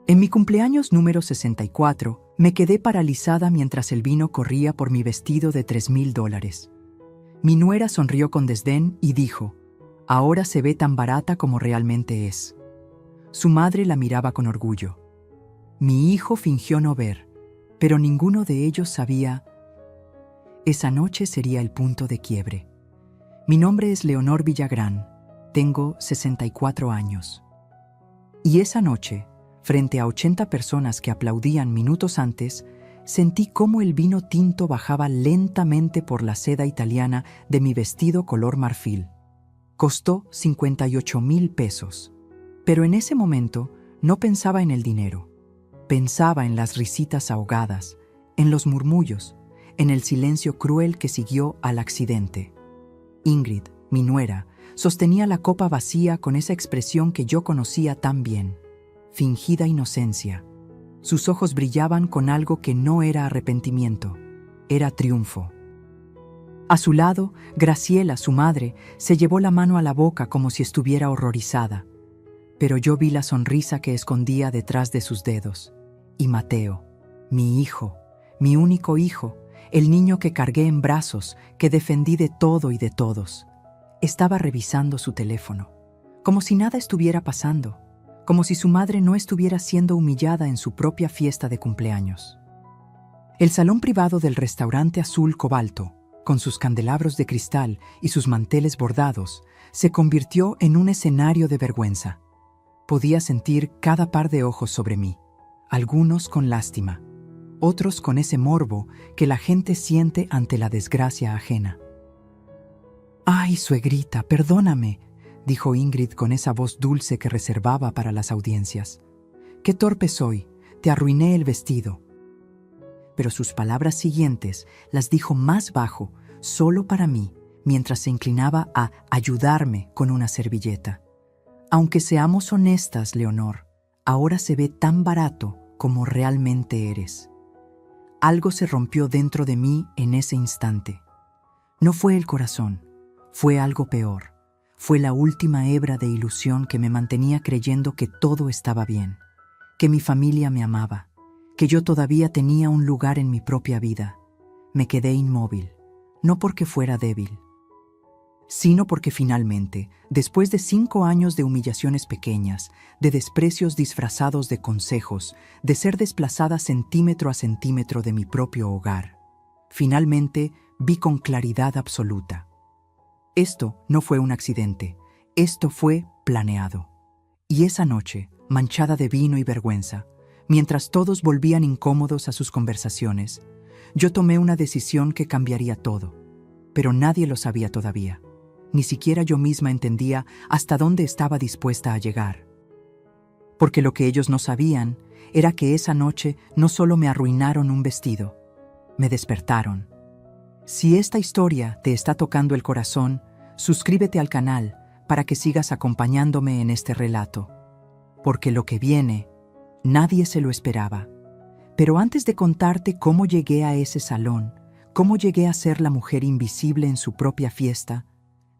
En mi cumpleaños número 64, me quedé paralizada mientras el vino corría por mi vestido de $3,000. Mi nuera sonrió con desdén y dijo: «Ahora se ve tan barata como realmente es». Su madre la miraba con orgullo. Mi hijo fingió no ver, pero ninguno de ellos sabía. Esa noche sería el punto de quiebre. Mi nombre es Leonor Villagrán. Tengo 64 años. Y esa noche, frente a 80 personas que aplaudían minutos antes, sentí cómo el vino tinto bajaba lentamente por la seda italiana de mi vestido color marfil. Costó 58,000 pesos. Pero en ese momento no pensaba en el dinero. Pensaba en las risitas ahogadas, en los murmullos, en el silencio cruel que siguió al accidente. Ingrid, mi nuera, sostenía la copa vacía con esa expresión que yo conocía tan bien: fingida inocencia. Sus ojos brillaban con algo que no era arrepentimiento, era triunfo. A su lado, Graciela, su madre, se llevó la mano a la boca como si estuviera horrorizada. Pero yo vi la sonrisa que escondía detrás de sus dedos. Y Mateo, mi hijo, mi único hijo, el niño que cargué en brazos, que defendí de todo y de todos, estaba revisando su teléfono, como si nada estuviera pasando, como si su madre no estuviera siendo humillada en su propia fiesta de cumpleaños. El salón privado del restaurante azul cobalto, con sus candelabros de cristal y sus manteles bordados, se convirtió en un escenario de vergüenza. Podía sentir cada par de ojos sobre mí, algunos con lástima, otros con ese morbo que la gente siente ante la desgracia ajena. «Ay, suegrita, perdóname», dijo Ingrid con esa voz dulce que reservaba para las audiencias. «Qué torpe soy, te arruiné el vestido». Pero sus palabras siguientes las dijo más bajo, solo para mí, mientras se inclinaba a ayudarme con una servilleta. «Aunque seamos honestas, Leonor, ahora se ve tan barato como realmente eres». Algo se rompió dentro de mí en ese instante. No fue el corazón, fue algo peor. Fue la última hebra de ilusión que me mantenía creyendo que todo estaba bien, que mi familia me amaba, que yo todavía tenía un lugar en mi propia vida. Me quedé inmóvil, no porque fuera débil, sino porque finalmente, después de 5 años de humillaciones pequeñas, de desprecios disfrazados de consejos, de ser desplazada centímetro a centímetro de mi propio hogar, finalmente vi con claridad absoluta. Esto no fue un accidente, esto fue planeado. Y esa noche, manchada de vino y vergüenza, mientras todos volvían incómodos a sus conversaciones, yo tomé una decisión que cambiaría todo, pero nadie lo sabía todavía. Ni siquiera yo misma entendía hasta dónde estaba dispuesta a llegar. Porque lo que ellos no sabían era que esa noche no solo me arruinaron un vestido, me despertaron. Si esta historia te está tocando el corazón, suscríbete al canal para que sigas acompañándome en este relato. Porque lo que viene, nadie se lo esperaba. Pero antes de contarte cómo llegué a ese salón, cómo llegué a ser la mujer invisible en su propia fiesta,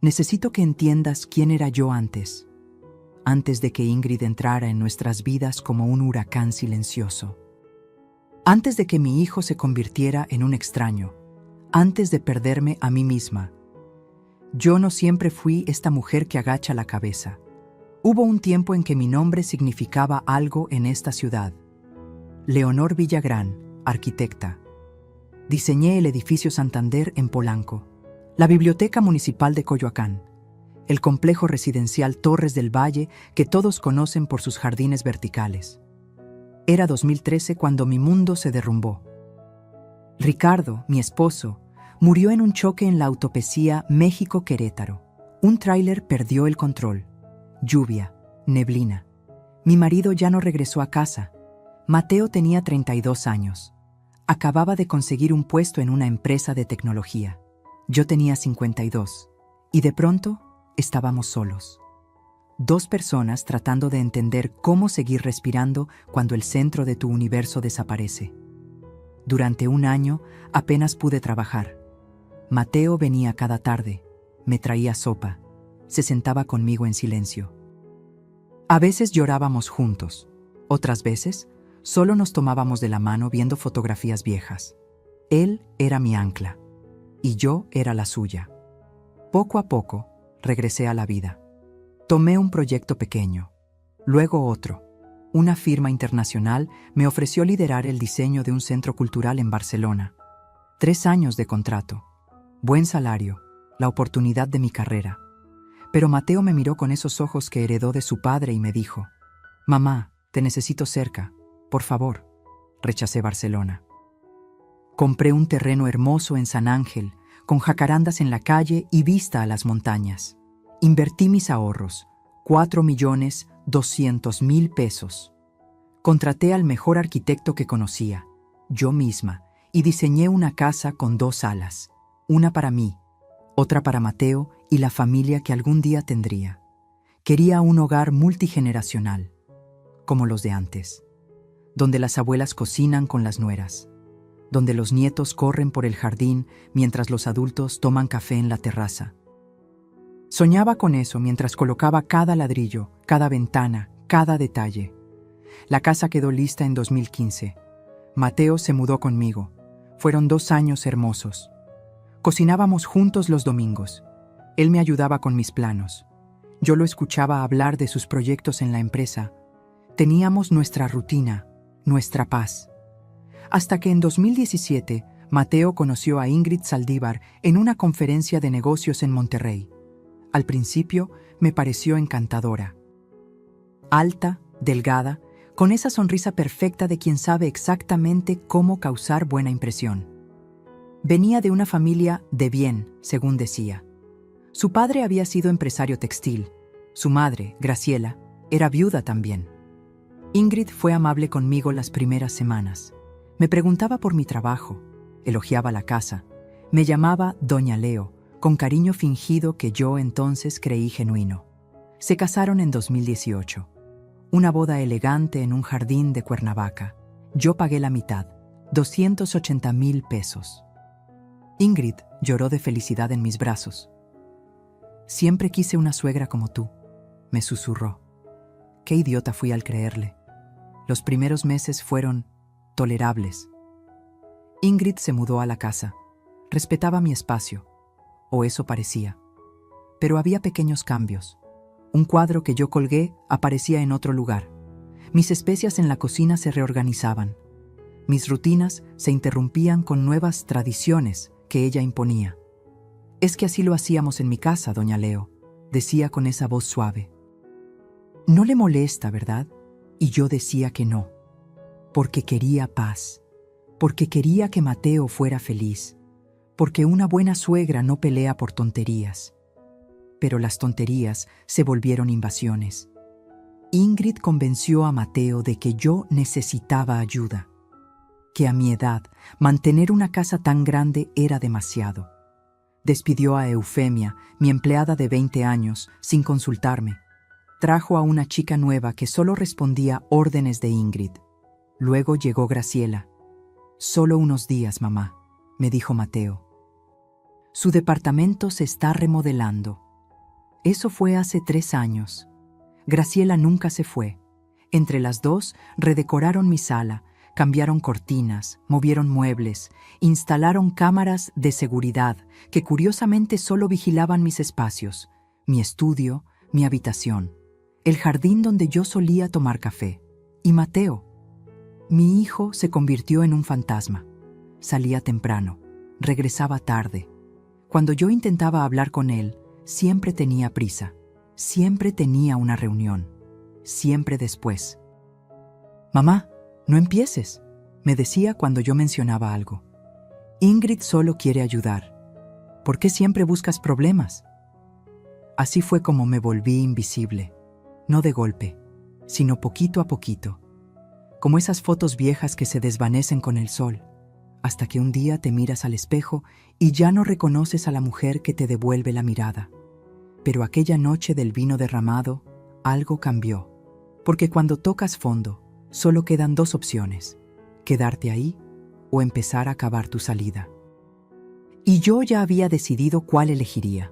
necesito que entiendas quién era yo antes de que Ingrid entrara en nuestras vidas como un huracán silencioso. Antes de que mi hijo se convirtiera en un extraño, antes de perderme a mí misma. Yo no siempre fui esta mujer que agacha la cabeza. Hubo un tiempo en que mi nombre significaba algo en esta ciudad. Leonor Villagrán, arquitecta. Diseñé el edificio Santander en Polanco, la Biblioteca Municipal de Coyoacán, el complejo residencial Torres del Valle que todos conocen por sus jardines verticales. Era 2013 cuando mi mundo se derrumbó. Ricardo, mi esposo, murió en un choque en la autopista México-Querétaro. Un tráiler perdió el control. Lluvia, neblina. Mi marido ya no regresó a casa. Mateo tenía 32 años. Acababa de conseguir un puesto en una empresa de tecnología. Yo tenía 52. Y de pronto, estábamos solos. 2 personas tratando de entender cómo seguir respirando cuando el centro de tu universo desaparece. Durante 1 año, apenas pude trabajar. Mateo venía cada tarde, me traía sopa, se sentaba conmigo en silencio. A veces llorábamos juntos, Otras veces, solo nos tomábamos de la mano viendo fotografías viejas. Él era mi ancla, y yo era la suya. Poco a poco, regresé a la vida. Tomé un proyecto pequeño, luego otro. Una firma internacional me ofreció liderar el diseño de un centro cultural en Barcelona. 3 años de contrato, buen salario, la oportunidad de mi carrera. Pero Mateo me miró con esos ojos que heredó de su padre y me dijo: «Mamá, te necesito cerca, por favor». Rechacé Barcelona. Compré un terreno hermoso en San Ángel, con jacarandas en la calle y vista a las montañas. Invertí mis ahorros, 4.200.000 pesos. Contraté al mejor arquitecto que conocía, yo misma, y diseñé una casa con 2 salas, una para mí, otra para Mateo y la familia que algún día tendría. Quería un hogar multigeneracional, como los de antes, donde las abuelas cocinan con las nueras, donde los nietos corren por el jardín mientras los adultos toman café en la terraza. Soñaba con eso mientras colocaba cada ladrillo, cada ventana, cada detalle. La casa quedó lista en 2015. Mateo se mudó conmigo. Fueron 2 años hermosos. Cocinábamos juntos los domingos. Él me ayudaba con mis planos. Yo lo escuchaba hablar de sus proyectos en la empresa. Teníamos nuestra rutina, nuestra paz. Hasta que en 2017, Mateo conoció a Ingrid Saldívar en una conferencia de negocios en Monterrey. Al principio, me pareció encantadora. Alta, delgada, con esa sonrisa perfecta de quien sabe exactamente cómo causar buena impresión. Venía de una familia de bien, según decía. Su padre había sido empresario textil. Su madre, Graciela, era viuda también. Ingrid fue amable conmigo las primeras semanas. Me preguntaba por mi trabajo, elogiaba la casa, me llamaba Doña Leo, con cariño fingido que yo entonces creí genuino. Se casaron en 2018. Una boda elegante en un jardín de Cuernavaca. Yo pagué la mitad, 280.000 pesos. Ingrid lloró de felicidad en mis brazos. «Siempre quise una suegra como tú», me susurró. Qué idiota fui al creerle. Los primeros meses fueron tolerables. Ingrid se mudó a la casa. Respetaba mi espacio, o eso parecía. Pero había pequeños cambios. Un cuadro que yo colgué aparecía en otro lugar. Mis especias en la cocina se reorganizaban. Mis rutinas se interrumpían con nuevas tradiciones que ella imponía. «Es que así lo hacíamos en mi casa, doña Leo», decía con esa voz suave. «No le molesta, ¿verdad?». Y yo decía que no, porque quería paz, porque quería que Mateo fuera feliz, porque una buena suegra no pelea por tonterías. Pero las tonterías se volvieron invasiones. Ingrid convenció a Mateo de que yo necesitaba ayuda, que a mi edad mantener una casa tan grande era demasiado. Despidió a Eufemia, mi empleada de 20 años, sin consultarme. Trajo a una chica nueva que solo respondía órdenes de Ingrid. Luego llegó Graciela. «Solo unos días, mamá», me dijo Mateo. «Su departamento se está remodelando». Eso fue hace 3 años. Graciela nunca se fue. Entre las dos redecoraron mi sala, cambiaron cortinas, movieron muebles, instalaron cámaras de seguridad que curiosamente solo vigilaban mis espacios, mi estudio, mi habitación, el jardín donde yo solía tomar café. Y Mateo, mi hijo, se convirtió en un fantasma. Salía temprano, regresaba tarde. Cuando yo intentaba hablar con él, siempre tenía prisa, siempre tenía una reunión, siempre después. «Mamá, no empieces», me decía cuando yo mencionaba algo. «Ingrid solo quiere ayudar. ¿Por qué siempre buscas problemas?». Así fue como me volví invisible, no de golpe, sino poquito a poquito, como esas fotos viejas que se desvanecen con el sol, hasta que un día te miras al espejo y ya no reconoces a la mujer que te devuelve la mirada. Pero aquella noche del vino derramado, algo cambió, porque cuando tocas fondo, solo quedan 2 opciones: quedarte ahí o empezar a cavar tu salida. Y yo ya había decidido cuál elegiría.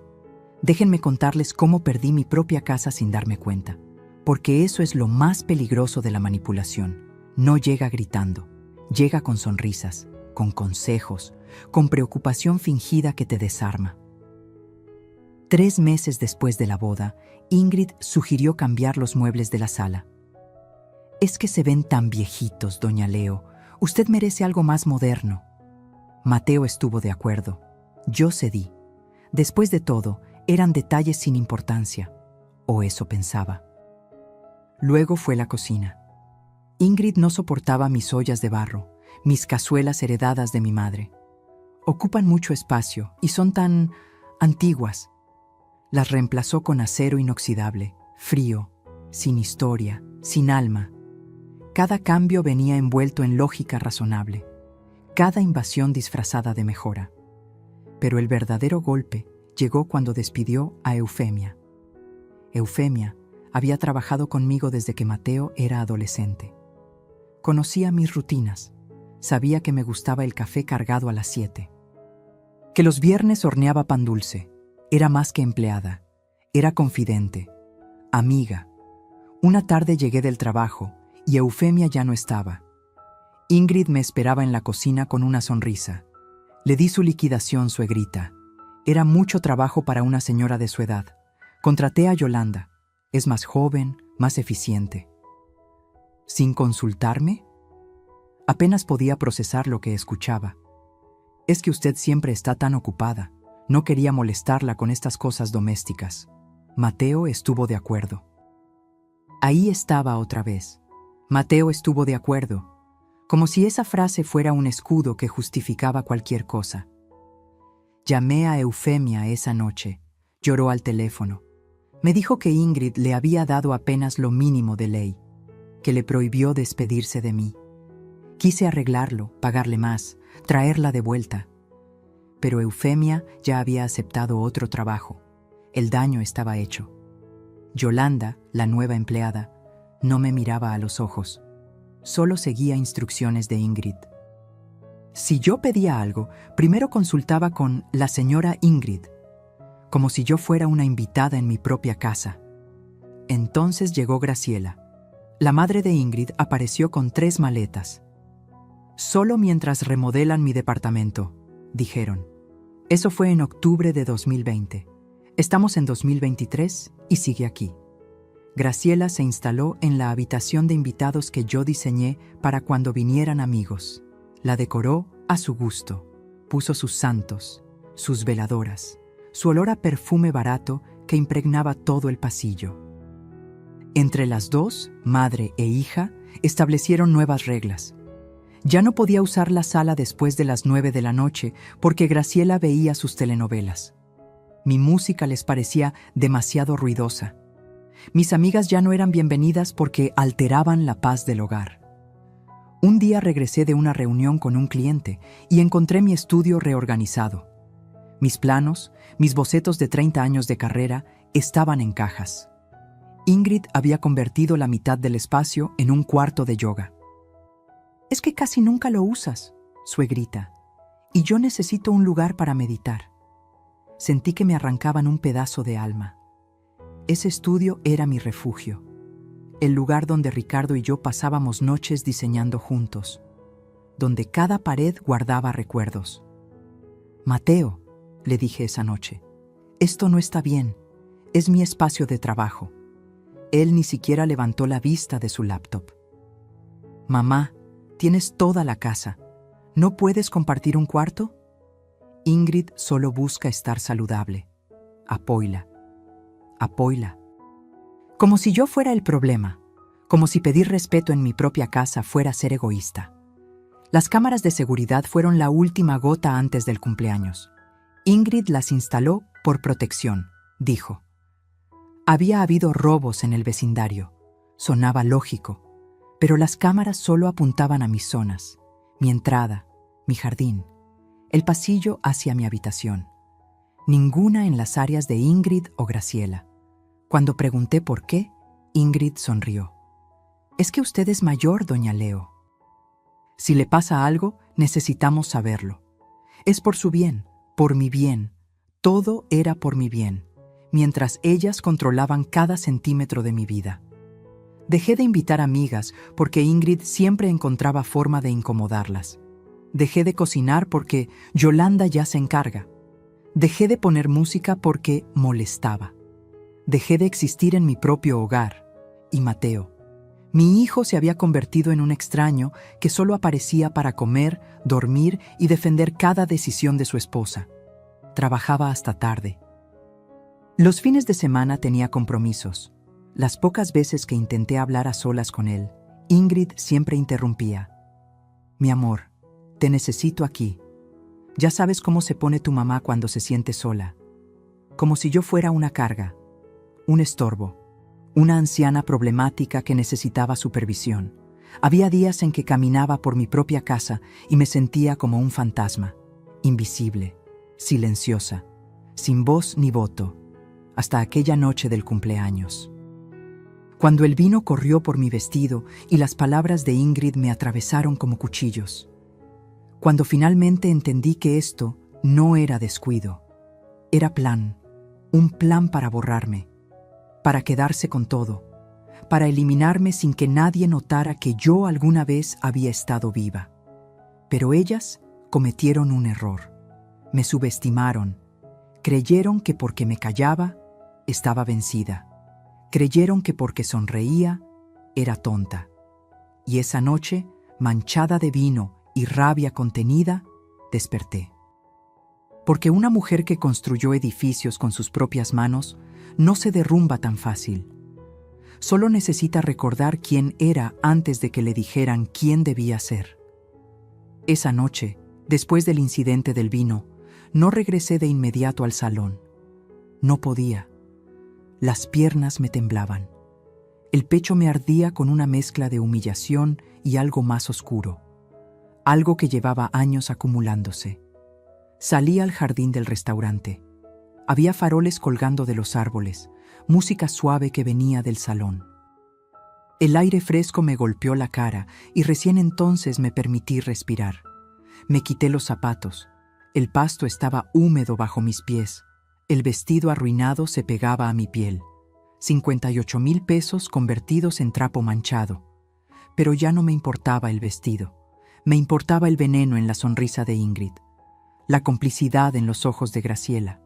Déjenme contarles cómo perdí mi propia casa sin darme cuenta. porque eso es lo más peligroso de la manipulación. No llega gritando, llega con sonrisas, con consejos, con preocupación fingida que te desarma. 3 meses después de la boda, Ingrid sugirió cambiar los muebles de la sala. «Es que se ven tan viejitos, doña Leo. Usted merece algo más moderno». Mateo estuvo de acuerdo. Yo cedí. Después de todo, eran detalles sin importancia. O eso pensaba. Luego fue la cocina. Ingrid no soportaba mis ollas de barro, mis cazuelas heredadas de mi madre. Ocupan mucho espacio y son tan antiguas. Las reemplazó con acero inoxidable, frío, sin historia, sin alma. Cada cambio venía envuelto en lógica razonable, cada invasión disfrazada de mejora. Pero el verdadero golpe llegó cuando despidió a Eufemia. Eufemia había trabajado conmigo desde que Mateo era adolescente. Conocía mis rutinas, sabía que me gustaba el café cargado a las 7, que los viernes horneaba pan dulce. Era más que empleada, era confidente, amiga. Una tarde llegué del trabajo y Eufemia ya no estaba. Ingrid me esperaba en la cocina con una sonrisa. Le di su liquidación, suegrita. Era mucho trabajo para una señora de su edad. Contraté a Yolanda. Es más joven, más eficiente. ¿Sin consultarme? Apenas podía procesar lo que escuchaba. Es que usted siempre está tan ocupada. No quería molestarla con estas cosas domésticas. Mateo estuvo de acuerdo. Ahí estaba otra vez. Mateo estuvo de acuerdo, como si esa frase fuera un escudo que justificaba cualquier cosa. Llamé a Eufemia esa noche. Lloró al teléfono. Me dijo que Ingrid le había dado apenas lo mínimo de ley, que le prohibió despedirse de mí. Quise arreglarlo, pagarle más, traerla de vuelta. Pero Eufemia ya había aceptado otro trabajo. El daño estaba hecho. Yolanda, la nueva empleada, no me miraba a los ojos. Solo seguía instrucciones de Ingrid. Si yo pedía algo, primero consultaba con la señora Ingrid, como si yo fuera una invitada en mi propia casa. Entonces llegó Graciela. La madre de Ingrid apareció con 3 maletas. «Solo mientras remodelan mi departamento», dijeron. Eso fue en octubre de 2020. Estamos en 2023 y sigue aquí. Graciela se instaló en la habitación de invitados que yo diseñé para cuando vinieran amigos. La decoró a su gusto. Puso sus santos, sus veladoras, su olor a perfume barato que impregnaba todo el pasillo. Entre las dos, madre e hija, establecieron nuevas reglas. Ya no podía usar la sala después de las 9 de la noche porque Graciela veía sus telenovelas. Mi música les parecía demasiado ruidosa. Mis amigas ya no eran bienvenidas porque alteraban la paz del hogar. Un día regresé de una reunión con un cliente y encontré mi estudio reorganizado. Mis planos, mis bocetos de 30 años de carrera, estaban en cajas. Ingrid había convertido la mitad del espacio en un cuarto de yoga. «Es que casi nunca lo usas», suegrita, «y yo necesito un lugar para meditar». Sentí que me arrancaban un pedazo de alma. Ese estudio era mi refugio, el lugar donde Ricardo y yo pasábamos noches diseñando juntos, donde cada pared guardaba recuerdos. «Mateo», le dije esa noche, «esto no está bien, es mi espacio de trabajo». Él ni siquiera levantó la vista de su laptop. «Mamá, tienes toda la casa. ¿No puedes compartir un cuarto?» Ingrid solo busca estar saludable. Apóyala. Apóyala. Como si yo fuera el problema. Como si pedir respeto en mi propia casa fuera ser egoísta. Las cámaras de seguridad fueron la última gota antes del cumpleaños. Ingrid las instaló por protección, dijo. Había habido robos en el vecindario. Sonaba lógico. Pero las cámaras solo apuntaban a mis zonas, mi entrada, mi jardín, el pasillo hacia mi habitación. Ninguna en las áreas de Ingrid o Graciela. Cuando pregunté por qué, Ingrid sonrió. «Es que usted es mayor, doña Leo. Si le pasa algo, necesitamos saberlo. Es por su bien, por mi bien. Todo era por mi bien, mientras ellas controlaban cada centímetro de mi vida». Dejé de invitar amigas porque Ingrid siempre encontraba forma de incomodarlas. Dejé de cocinar porque Yolanda ya se encarga. Dejé de poner música porque molestaba. Dejé de existir en mi propio hogar. Y Mateo, mi hijo, se había convertido en un extraño que solo aparecía para comer, dormir y defender cada decisión de su esposa. Trabajaba hasta tarde. Los fines de semana tenía compromisos. Las pocas veces que intenté hablar a solas con él, Ingrid siempre interrumpía. Mi amor, te necesito aquí. Ya sabes cómo se pone tu mamá cuando se siente sola. Como si yo fuera una carga, un estorbo, una anciana problemática que necesitaba supervisión. Había días en que caminaba por mi propia casa y me sentía como un fantasma, invisible, silenciosa, sin voz ni voto, hasta aquella noche del cumpleaños. Cuando el vino corrió por mi vestido y las palabras de Ingrid me atravesaron como cuchillos. Cuando finalmente entendí que esto no era descuido, era plan, un plan para borrarme, para quedarse con todo, para eliminarme sin que nadie notara que yo alguna vez había estado viva. Pero ellas cometieron un error. Me subestimaron. Creyeron que porque me callaba, estaba vencida. Creyeron que porque sonreía, era tonta. Y esa noche, manchada de vino y rabia contenida, desperté. Porque una mujer que construyó edificios con sus propias manos no se derrumba tan fácil. Solo necesita recordar quién era antes de que le dijeran quién debía ser. Esa noche, después del incidente del vino, no regresé de inmediato al salón. No podía. Las piernas me temblaban. El pecho me ardía con una mezcla de humillación y algo más oscuro. Algo que llevaba años acumulándose. Salí al jardín del restaurante. Había faroles colgando de los árboles, música suave que venía del salón. El aire fresco me golpeó la cara y recién entonces me permití respirar. Me quité los zapatos. El pasto estaba húmedo bajo mis pies. El vestido arruinado se pegaba a mi piel. 58,000 pesos convertidos en trapo manchado. Pero ya no me importaba el vestido. Me importaba el veneno en la sonrisa de Ingrid, la complicidad en los ojos de Graciela,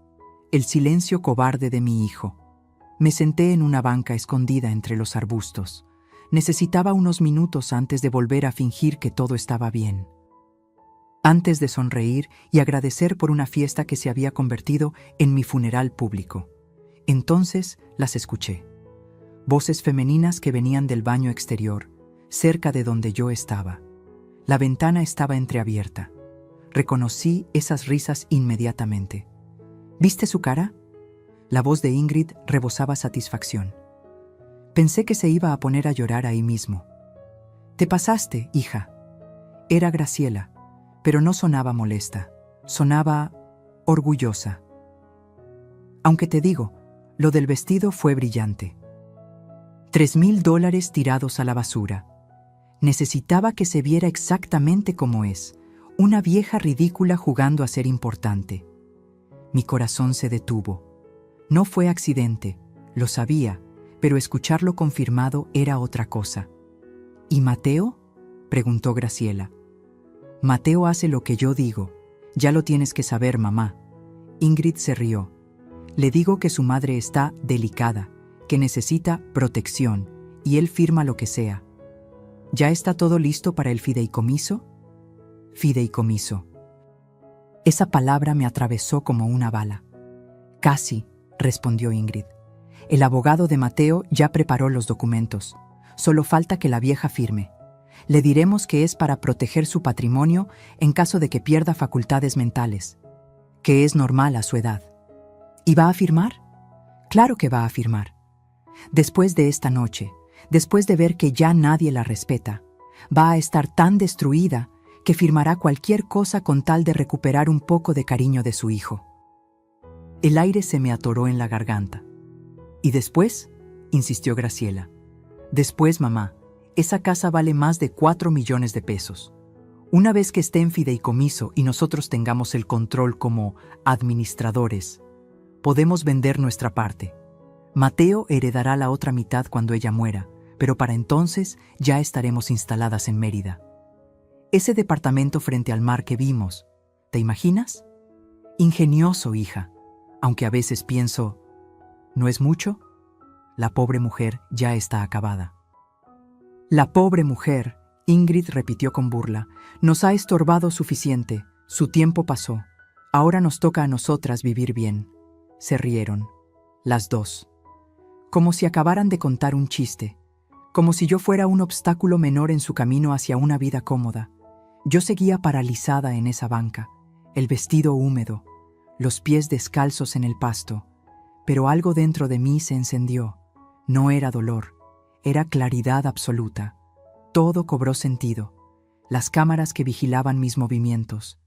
el silencio cobarde de mi hijo. Me senté en una banca escondida entre los arbustos. Necesitaba unos minutos antes de volver a fingir que todo estaba bien. Antes de sonreír y agradecer por una fiesta que se había convertido en mi funeral público. Entonces las escuché. Voces femeninas que venían del baño exterior, cerca de donde yo estaba. La ventana estaba entreabierta. Reconocí esas risas inmediatamente. ¿Viste su cara? La voz de Ingrid rebosaba satisfacción. Pensé que se iba a poner a llorar ahí mismo. «Te pasaste, hija». Era Graciela, pero no sonaba molesta. Sonaba orgullosa. Aunque te digo, lo del vestido fue brillante. $3,000 tirados a la basura. Necesitaba que se viera exactamente como es, una vieja ridícula jugando a ser importante. Mi corazón se detuvo. No fue accidente, lo sabía, pero escucharlo confirmado era otra cosa. ¿Y Mateo?, preguntó Graciela. Mateo hace lo que yo digo. Ya lo tienes que saber, mamá. Ingrid se rió. Le digo que su madre está delicada, que necesita protección, y él firma lo que sea. ¿Ya está todo listo para el fideicomiso? Fideicomiso. Esa palabra me atravesó como una bala. Casi, respondió Ingrid. El abogado de Mateo ya preparó los documentos. Solo falta que la vieja firme. Le diremos que es para proteger su patrimonio en caso de que pierda facultades mentales, que es normal a su edad. ¿Y va a firmar? Claro que va a firmar. Después de esta noche, después de ver que ya nadie la respeta, va a estar tan destruida que firmará cualquier cosa con tal de recuperar un poco de cariño de su hijo. El aire se me atoró en la garganta. ¿Y después?, insistió Graciela. Después, mamá, esa casa vale más de 4 millones de pesos. Una vez que esté en fideicomiso y nosotros tengamos el control como administradores, podemos vender nuestra parte. Mateo heredará la otra mitad cuando ella muera, pero para entonces ya estaremos instaladas en Mérida. Ese departamento frente al mar que vimos, ¿te imaginas? Ingenioso, hija, aunque a veces pienso, ¿no es mucho? La pobre mujer ya está acabada. La pobre mujer, Ingrid repitió con burla, nos ha estorbado suficiente, su tiempo pasó, ahora nos toca a nosotras vivir bien. Se rieron, las dos, como si acabaran de contar un chiste, como si yo fuera un obstáculo menor en su camino hacia una vida cómoda. Yo seguía paralizada en esa banca, el vestido húmedo, los pies descalzos en el pasto, pero algo dentro de mí se encendió. No era dolor, era claridad absoluta. Todo cobró sentido, las cámaras que vigilaban mis movimientos,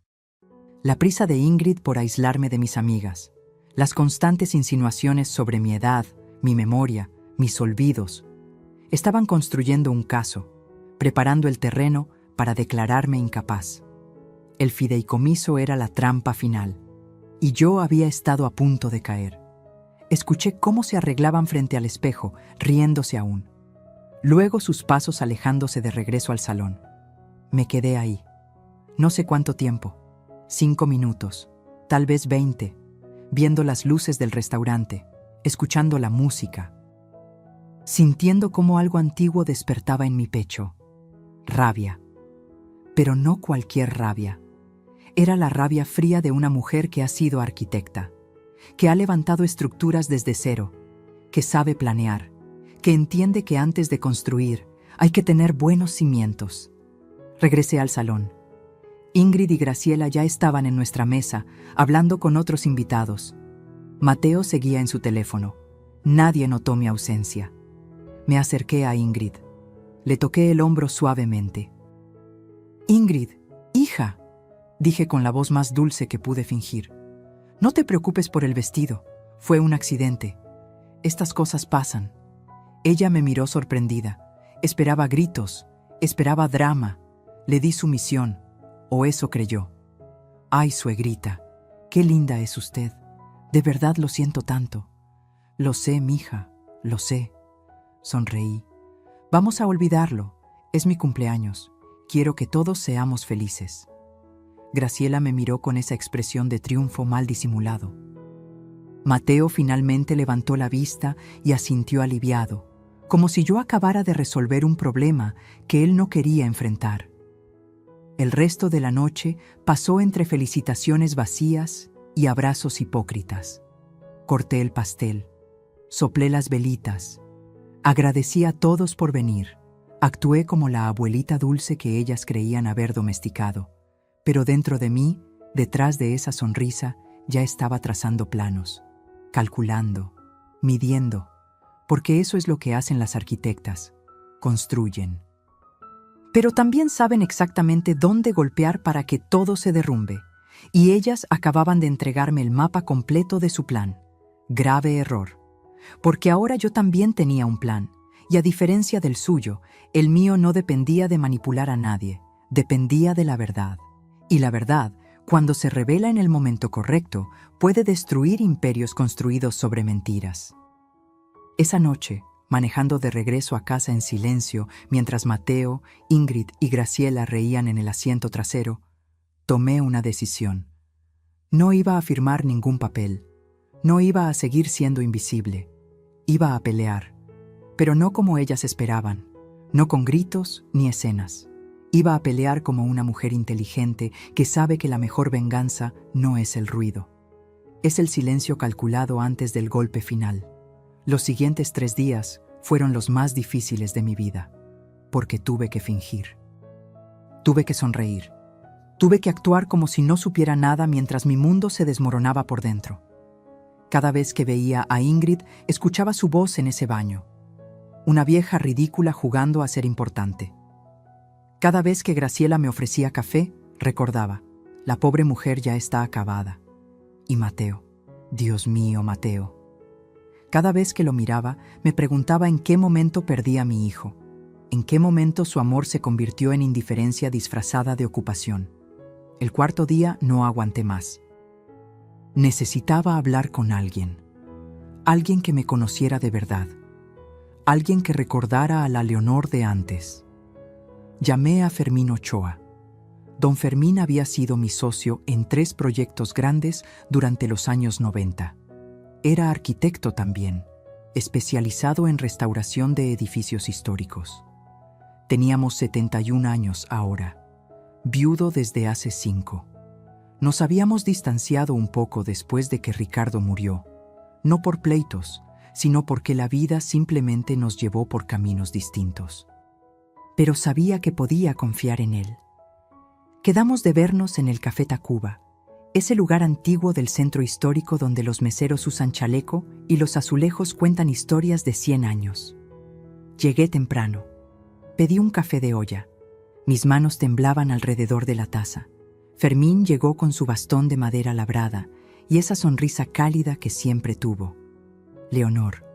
la prisa de Ingrid por aislarme de mis amigas, las constantes insinuaciones sobre mi edad, mi memoria, mis olvidos. Estaban construyendo un caso, preparando el terreno para declararme incapaz. El fideicomiso era la trampa final, y yo había estado a punto de caer. Escuché cómo se arreglaban frente al espejo, riéndose aún. Luego sus pasos alejándose de regreso al salón. Me quedé ahí. No sé cuánto tiempo. 5 minutos, tal vez 20, viendo las luces del restaurante, escuchando la música, sintiendo cómo algo antiguo despertaba en mi pecho. Rabia. Pero no cualquier rabia. Era la rabia fría de una mujer que ha sido arquitecta, que ha levantado estructuras desde cero, que sabe planear, que entiende que antes de construir hay que tener buenos cimientos. Regresé al salón. Ingrid y Graciela ya estaban en nuestra mesa, hablando con otros invitados. Mateo seguía en su teléfono. Nadie notó mi ausencia. Me acerqué a Ingrid. Le toqué el hombro suavemente. «Ingrid, hija», dije con la voz más dulce que pude fingir. «No te preocupes por el vestido. Fue un accidente. Estas cosas pasan». Ella me miró sorprendida. Esperaba gritos, esperaba drama. Le di sumisión, o eso creyó. «Ay, suegrita, qué linda es usted. De verdad lo siento tanto». «Lo sé, mija, lo sé». Sonreí. «Vamos a olvidarlo. Es mi cumpleaños. Quiero que todos seamos felices». Graciela me miró con esa expresión de triunfo mal disimulado. Mateo finalmente levantó la vista y asintió aliviado, como si yo acabara de resolver un problema que él no quería enfrentar. El resto de la noche pasó entre felicitaciones vacías y abrazos hipócritas. Corté el pastel, soplé las velitas, agradecí a todos por venir, actué como la abuelita dulce que ellas creían haber domesticado, pero dentro de mí, detrás de esa sonrisa, ya estaba trazando planos, calculando, midiendo, porque eso es lo que hacen las arquitectas, construyen. Pero también saben exactamente dónde golpear para que todo se derrumbe, y ellas acababan de entregarme el mapa completo de su plan. Grave error, porque ahora yo también tenía un plan, y a diferencia del suyo, el mío no dependía de manipular a nadie, dependía de la verdad. Y la verdad, cuando se revela en el momento correcto, puede destruir imperios construidos sobre mentiras. Esa noche, manejando de regreso a casa en silencio, mientras Mateo, Ingrid y Graciela reían en el asiento trasero, tomé una decisión. No iba a firmar ningún papel, no iba a seguir siendo invisible, iba a pelear, pero no como ellas esperaban, no con gritos ni escenas. Iba a pelear como una mujer inteligente que sabe que la mejor venganza no es el ruido. Es el silencio calculado antes del golpe final. Los siguientes 3 días fueron los más difíciles de mi vida, porque tuve que fingir. Tuve que sonreír. Tuve que actuar como si no supiera nada mientras mi mundo se desmoronaba por dentro. Cada vez que veía a Ingrid, escuchaba su voz en ese baño. Una vieja ridícula jugando a ser importante. Cada vez que Graciela me ofrecía café, recordaba, la pobre mujer ya está acabada. Y Mateo, Dios mío, Mateo. Cada vez que lo miraba, me preguntaba en qué momento perdí a mi hijo, en qué momento su amor se convirtió en indiferencia disfrazada de ocupación. El 4.º día no aguanté más. Necesitaba hablar con alguien que me conociera de verdad, alguien que recordara a la Leonor de antes. Llamé a Fermín Ochoa. Don Fermín había sido mi socio en 3 proyectos grandes durante los años 90. Era arquitecto también, especializado en restauración de edificios históricos. Teníamos 71 años ahora, viudo desde hace 5. Nos habíamos distanciado un poco después de que Ricardo murió, no por pleitos, sino porque la vida simplemente nos llevó por caminos distintos. Pero sabía que podía confiar en él. Quedamos de vernos en el Café Tacuba, ese lugar antiguo del centro histórico donde los meseros usan chaleco y los azulejos cuentan historias de 100 años. Llegué temprano. Pedí un café de olla. Mis manos temblaban alrededor de la taza. Fermín llegó con su bastón de madera labrada y esa sonrisa cálida que siempre tuvo. Leonor,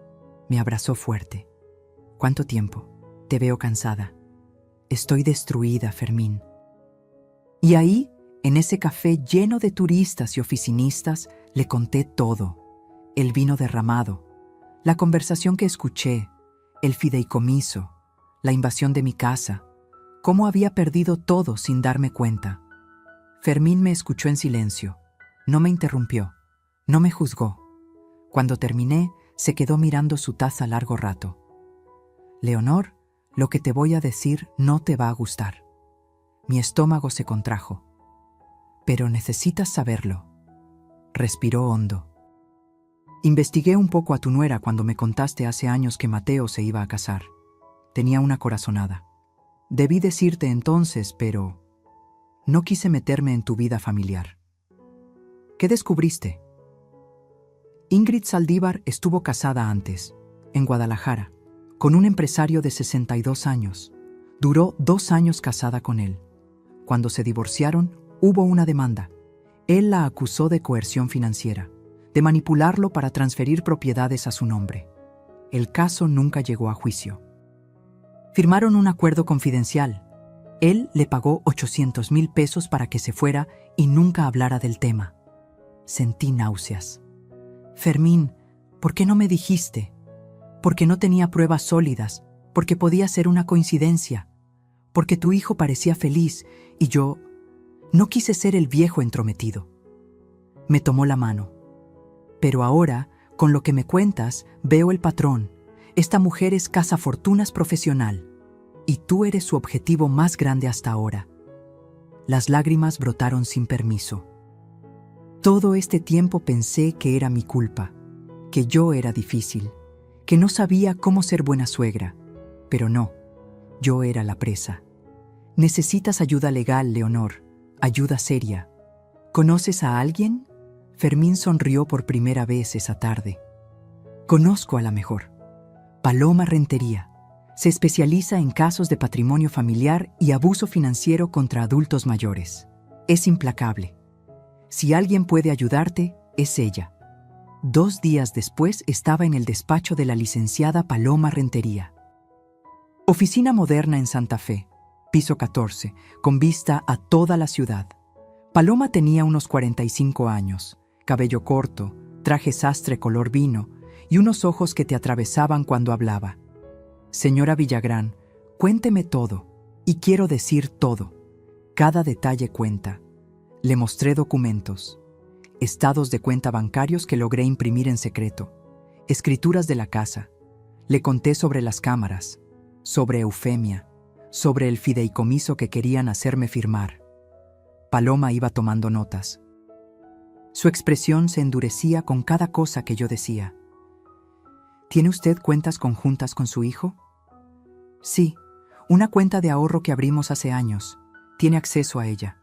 me abrazó fuerte. ¿Cuánto tiempo? Te veo cansada. Estoy destruida, Fermín. Y ahí, en ese café lleno de turistas y oficinistas, le conté todo. El vino derramado, la conversación que escuché, el fideicomiso, la invasión de mi casa, cómo había perdido todo sin darme cuenta. Fermín me escuchó en silencio, no me interrumpió, no me juzgó. Cuando terminé, se quedó mirando su taza largo rato. Leonor, lo que te voy a decir no te va a gustar. Mi estómago se contrajo. Pero necesitas saberlo. Respiró hondo. Investigué un poco a tu nuera cuando me contaste hace años que Mateo se iba a casar. Tenía una corazonada. Debí decirte entonces, pero no quise meterme en tu vida familiar. ¿Qué descubriste? Ingrid Saldívar estuvo casada antes, en Guadalajara, con un empresario de 62 años. Duró 2 años casada con él. Cuando se divorciaron, hubo una demanda. Él la acusó de coerción financiera, de manipularlo para transferir propiedades a su nombre. El caso nunca llegó a juicio. Firmaron un acuerdo confidencial. Él le pagó 800,000 pesos para que se fuera y nunca hablara del tema. Sentí náuseas. Fermín, ¿por qué no me dijiste? Porque no tenía pruebas sólidas, porque podía ser una coincidencia, porque tu hijo parecía feliz y yo no quise ser el viejo entrometido. Me tomó la mano. Pero ahora, con lo que me cuentas, veo el patrón. Esta mujer es cazafortunas profesional y tú eres su objetivo más grande hasta ahora. Las lágrimas brotaron sin permiso. Todo este tiempo pensé que era mi culpa, que yo era difícil, que no sabía cómo ser buena suegra, pero no, yo era la presa. Necesitas ayuda legal, Leonor, ayuda seria. ¿Conoces a alguien? Fermín sonrió por primera vez esa tarde. Conozco a la mejor. Paloma Rentería. Se especializa en casos de patrimonio familiar y abuso financiero contra adultos mayores. Es implacable. Si alguien puede ayudarte, es ella. 2 días después estaba en el despacho de la licenciada Paloma Rentería. Oficina moderna en Santa Fe, piso 14, con vista a toda la ciudad. Paloma tenía unos 45 años, cabello corto, traje sastre color vino y unos ojos que te atravesaban cuando hablaba. Señora Villagrán, cuénteme todo, y quiero decir todo. Cada detalle cuenta. Le mostré documentos, estados de cuenta bancarios que logré imprimir en secreto, escrituras de la casa. Le conté sobre las cámaras, sobre Eufemia, sobre el fideicomiso que querían hacerme firmar. Paloma iba tomando notas. Su expresión se endurecía con cada cosa que yo decía. ¿Tiene usted cuentas conjuntas con su hijo? Sí, una cuenta de ahorro que abrimos hace años. Tiene acceso a ella.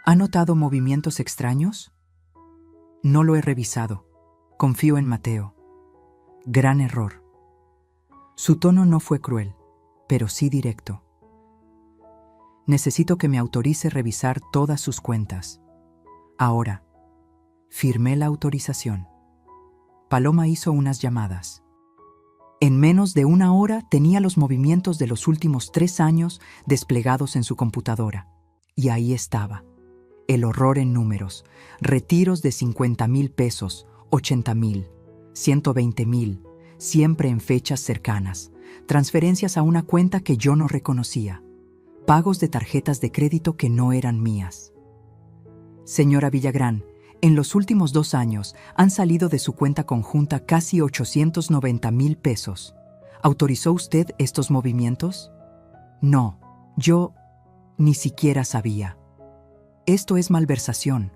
¿Ha notado movimientos extraños? No lo he revisado. Confío en Mateo. Gran error. Su tono no fue cruel, pero sí directo. Necesito que me autorice revisar todas sus cuentas. Ahora. Firmé la autorización. Paloma hizo unas llamadas. En menos de 1 hora tenía los movimientos de los últimos 3 años desplegados en su computadora. Y ahí estaba. El horror en números. Retiros de 50,000 pesos, 80,000, 120,000, siempre en fechas cercanas, transferencias a una cuenta que yo no reconocía, pagos de tarjetas de crédito que no eran mías. Señora Villagrán, en los últimos 2 años han salido de su cuenta conjunta casi 890,000 pesos. ¿Autorizó usted estos movimientos? No, yo ni siquiera sabía. Esto es malversación.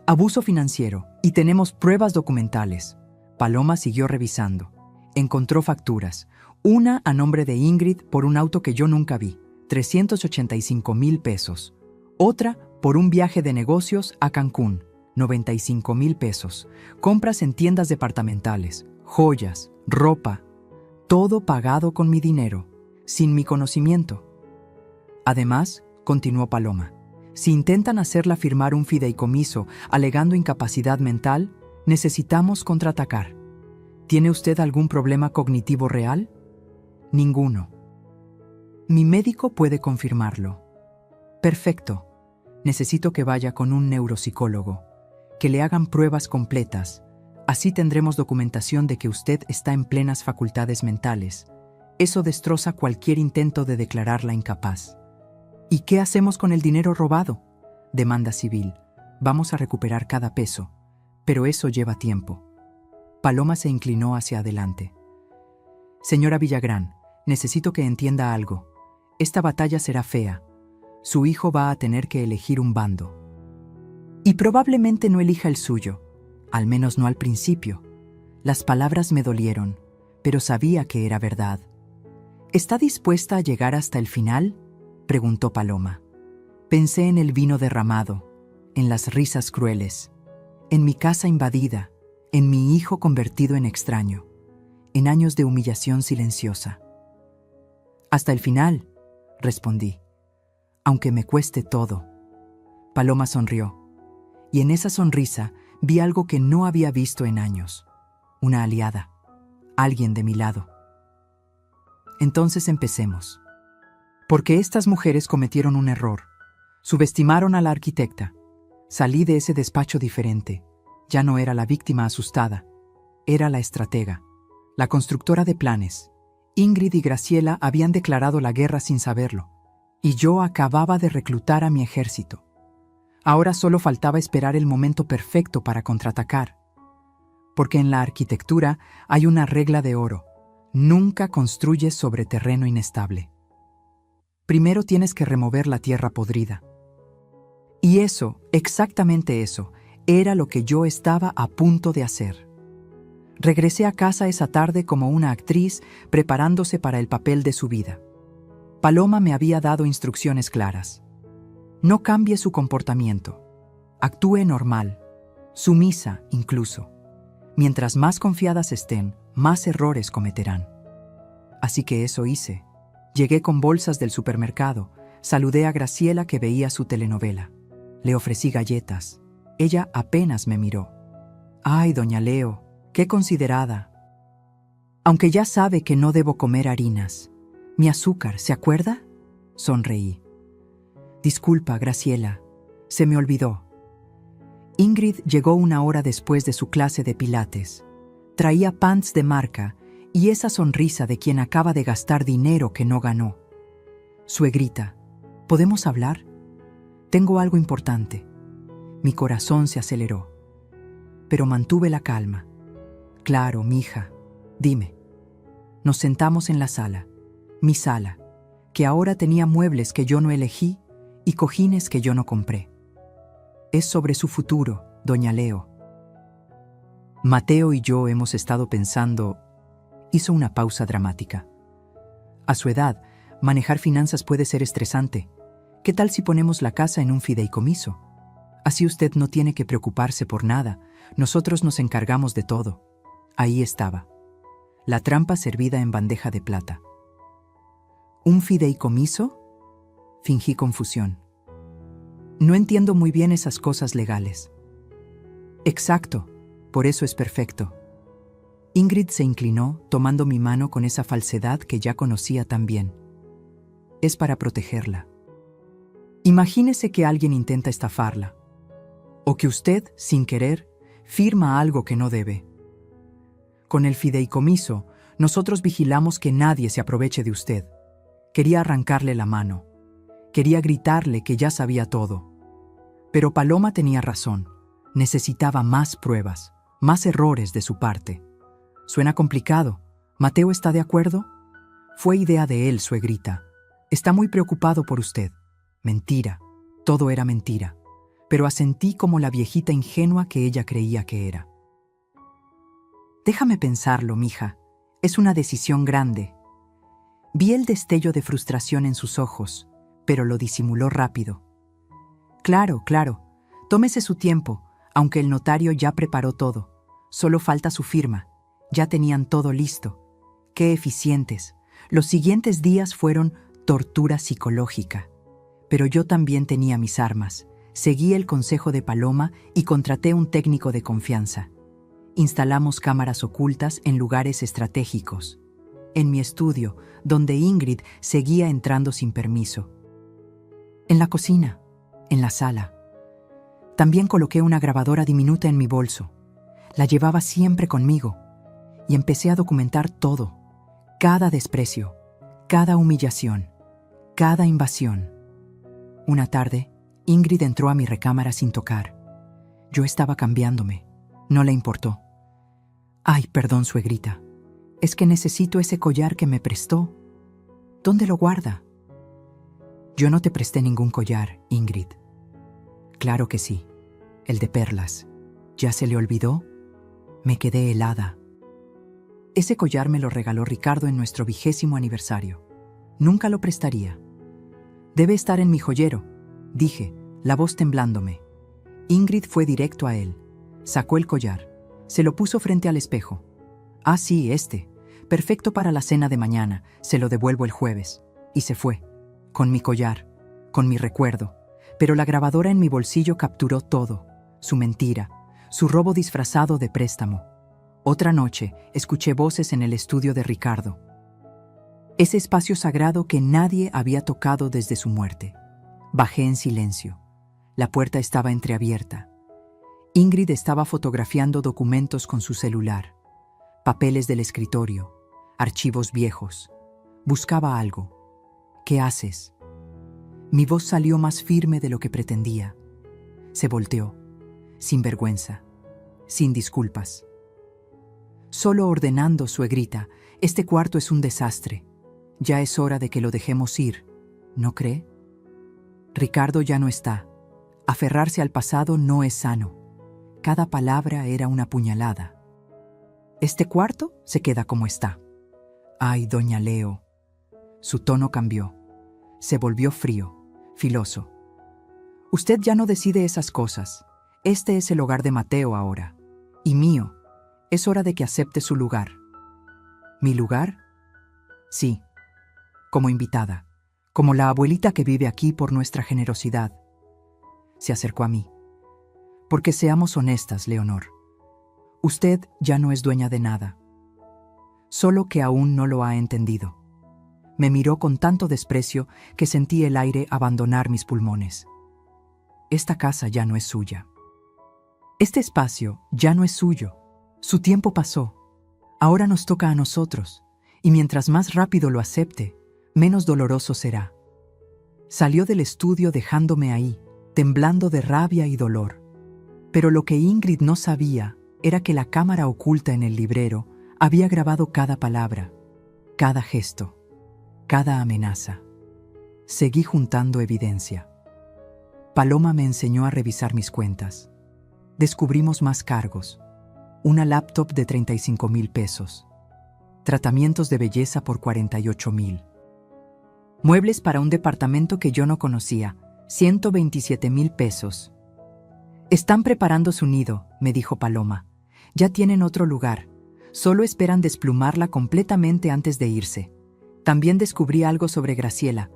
Abuso financiero, y tenemos pruebas documentales. Paloma siguió revisando. Encontró facturas. Una a nombre de Ingrid por un auto que yo nunca vi, 385,000 pesos. Otra por un viaje de negocios a Cancún, 95,000 pesos. Compras en tiendas departamentales, joyas, ropa. Todo pagado con mi dinero, sin mi conocimiento. Además, continuó Paloma, si intentan hacerla firmar un fideicomiso alegando incapacidad mental, necesitamos contraatacar. ¿Tiene usted algún problema cognitivo real? Ninguno. Mi médico puede confirmarlo. Perfecto. Necesito que vaya con un neuropsicólogo, que le hagan pruebas completas. Así tendremos documentación de que usted está en plenas facultades mentales. Eso destroza cualquier intento de declararla incapaz. ¿Y qué hacemos con el dinero robado? Demanda civil. Vamos a recuperar cada peso, pero eso lleva tiempo. Paloma se inclinó hacia adelante. Señora Villagrán, necesito que entienda algo. Esta batalla será fea. Su hijo va a tener que elegir un bando. Y probablemente no elija el suyo, al menos no al principio. Las palabras me dolieron, pero sabía que era verdad. ¿Está dispuesta a llegar hasta el final?, preguntó Paloma. Pensé en el vino derramado, en las risas crueles, en mi casa invadida, en mi hijo convertido en extraño, en años de humillación silenciosa. Hasta el final, respondí, aunque me cueste todo. Paloma sonrió, y en esa sonrisa vi algo que no había visto en años. Una aliada, alguien de mi lado. Entonces empecemos. Porque estas mujeres cometieron un error. Subestimaron a la arquitecta. Salí de ese despacho diferente. Ya no era la víctima asustada. Era la estratega, la constructora de planes. Ingrid y Graciela habían declarado la guerra sin saberlo. Y yo acababa de reclutar a mi ejército. Ahora solo faltaba esperar el momento perfecto para contraatacar. Porque en la arquitectura hay una regla de oro. Nunca construyes sobre terreno inestable. Primero tienes que remover la tierra podrida. Y eso, exactamente eso, era lo que yo estaba a punto de hacer. Regresé a casa esa tarde como una actriz preparándose para el papel de su vida. Paloma me había dado instrucciones claras. No cambie su comportamiento. Actúe normal, sumisa incluso. Mientras más confiadas estén, más errores cometerán. Así que eso hice. Llegué con bolsas del supermercado, saludé a Graciela que veía su telenovela. Le ofrecí galletas. Ella apenas me miró. ¡Ay, doña Leo! ¡Qué considerada! Aunque ya sabe que no debo comer harinas. Mi azúcar, ¿se acuerda? Sonreí. Disculpa, Graciela. Se me olvidó. Ingrid llegó 1 hora después de su clase de pilates. Traía pants de marca y esa sonrisa de quien acaba de gastar dinero que no ganó. Suegrita, ¿podemos hablar? Tengo algo importante. Mi corazón se aceleró, pero mantuve la calma. Claro, mija, dime. Nos sentamos en la sala, mi sala, que ahora tenía muebles que yo no elegí y cojines que yo no compré. Es sobre su futuro, doña Leo. Mateo y yo hemos estado pensando. Hizo una pausa dramática. A su edad, manejar finanzas puede ser estresante. ¿Qué tal si ponemos la casa en un fideicomiso? Así usted no tiene que preocuparse por nada. Nosotros nos encargamos de todo. Ahí estaba. La trampa servida en bandeja de plata. ¿Un fideicomiso? Fingí confusión. No entiendo muy bien esas cosas legales. Exacto, por eso es perfecto. Ingrid se inclinó, tomando mi mano con esa falsedad que ya conocía tan bien. Es para protegerla. Imagínese que alguien intenta estafarla. O que usted, sin querer, firma algo que no debe. Con el fideicomiso, nosotros vigilamos que nadie se aproveche de usted. Quería arrancarle la mano. Quería gritarle que ya sabía todo. Pero Paloma tenía razón. Necesitaba más pruebas, más errores de su parte. Suena complicado. ¿Mateo está de acuerdo? Fue idea de él, suegrita. Está muy preocupado por usted. Mentira. Todo era mentira. Pero asentí como la viejita ingenua que ella creía que era. Déjame pensarlo, mija. Es una decisión grande. Vi el destello de frustración en sus ojos, pero lo disimuló rápido. Claro, claro. Tómese su tiempo, aunque el notario ya preparó todo. Solo falta su firma. Ya tenían todo listo. ¡Qué eficientes! Los siguientes días fueron tortura psicológica. Pero yo también tenía mis armas. Seguí el consejo de Paloma y contraté un técnico de confianza. Instalamos cámaras ocultas en lugares estratégicos. En mi estudio, donde Ingrid seguía entrando sin permiso. En la cocina, en la sala. También coloqué una grabadora diminuta en mi bolso. La llevaba siempre conmigo. Y empecé a documentar todo. Cada desprecio, cada humillación, cada invasión. Una tarde, Ingrid entró a mi recámara sin tocar. Yo estaba cambiándome. No le importó. Ay, perdón, suegrita. Es que necesito ese collar que me prestó. ¿Dónde lo guarda? Yo no te presté ningún collar, Ingrid. Claro que sí. El de perlas. ¿Ya se le olvidó? Me quedé helada. Ese collar me lo regaló Ricardo en nuestro 20º aniversario. Nunca lo prestaría. Debe estar en mi joyero, dije, la voz temblándome. Ingrid fue directo a él. Sacó el collar. Se lo puso frente al espejo. Ah, sí, este. Perfecto para la cena de mañana. Se lo devuelvo el jueves. Y se fue. Con mi collar. Con mi recuerdo. Pero la grabadora en mi bolsillo capturó todo. Su mentira. Su robo disfrazado de préstamo. Otra noche, escuché voces en el estudio de Ricardo. Ese espacio sagrado que nadie había tocado desde su muerte. Bajé en silencio. La puerta estaba entreabierta. Ingrid estaba fotografiando documentos con su celular. Papeles del escritorio. Archivos viejos. Buscaba algo. ¿Qué haces? Mi voz salió más firme de lo que pretendía. Se volteó. Sin vergüenza. Sin disculpas. Solo ordenando, suegrita. Este cuarto es un desastre. Ya es hora de que lo dejemos ir. ¿No cree? Ricardo ya no está. Aferrarse al pasado no es sano. Cada palabra era una puñalada. Este cuarto se queda como está. Ay, doña Leo. Su tono cambió. Se volvió frío, filoso. Usted ya no decide esas cosas. Este es el hogar de Mateo ahora. Y mío. Es hora de que acepte su lugar. ¿Mi lugar? Sí. Como invitada. Como la abuelita que vive aquí por nuestra generosidad. Se acercó a mí. Porque seamos honestas, Leonor. Usted ya no es dueña de nada. Solo que aún no lo ha entendido. Me miró con tanto desprecio que sentí el aire abandonar mis pulmones. Esta casa ya no es suya. Este espacio ya no es suyo. Su tiempo pasó. Ahora nos toca a nosotros. Y mientras más rápido lo acepte, menos doloroso será. Salió del estudio dejándome ahí, temblando de rabia y dolor. Pero lo que Ingrid no sabía era que la cámara oculta en el librero había grabado cada palabra, cada gesto, cada amenaza. Seguí juntando evidencia. Paloma me enseñó a revisar mis cuentas. Descubrimos más cargos. Una laptop de 35,000 pesos. Tratamientos de belleza por 48,000. Muebles para un departamento que yo no conocía, 127,000 pesos. Están preparando su nido, me dijo Paloma. Ya tienen otro lugar. Solo esperan desplumarla completamente antes de irse. También descubrí algo sobre Graciela.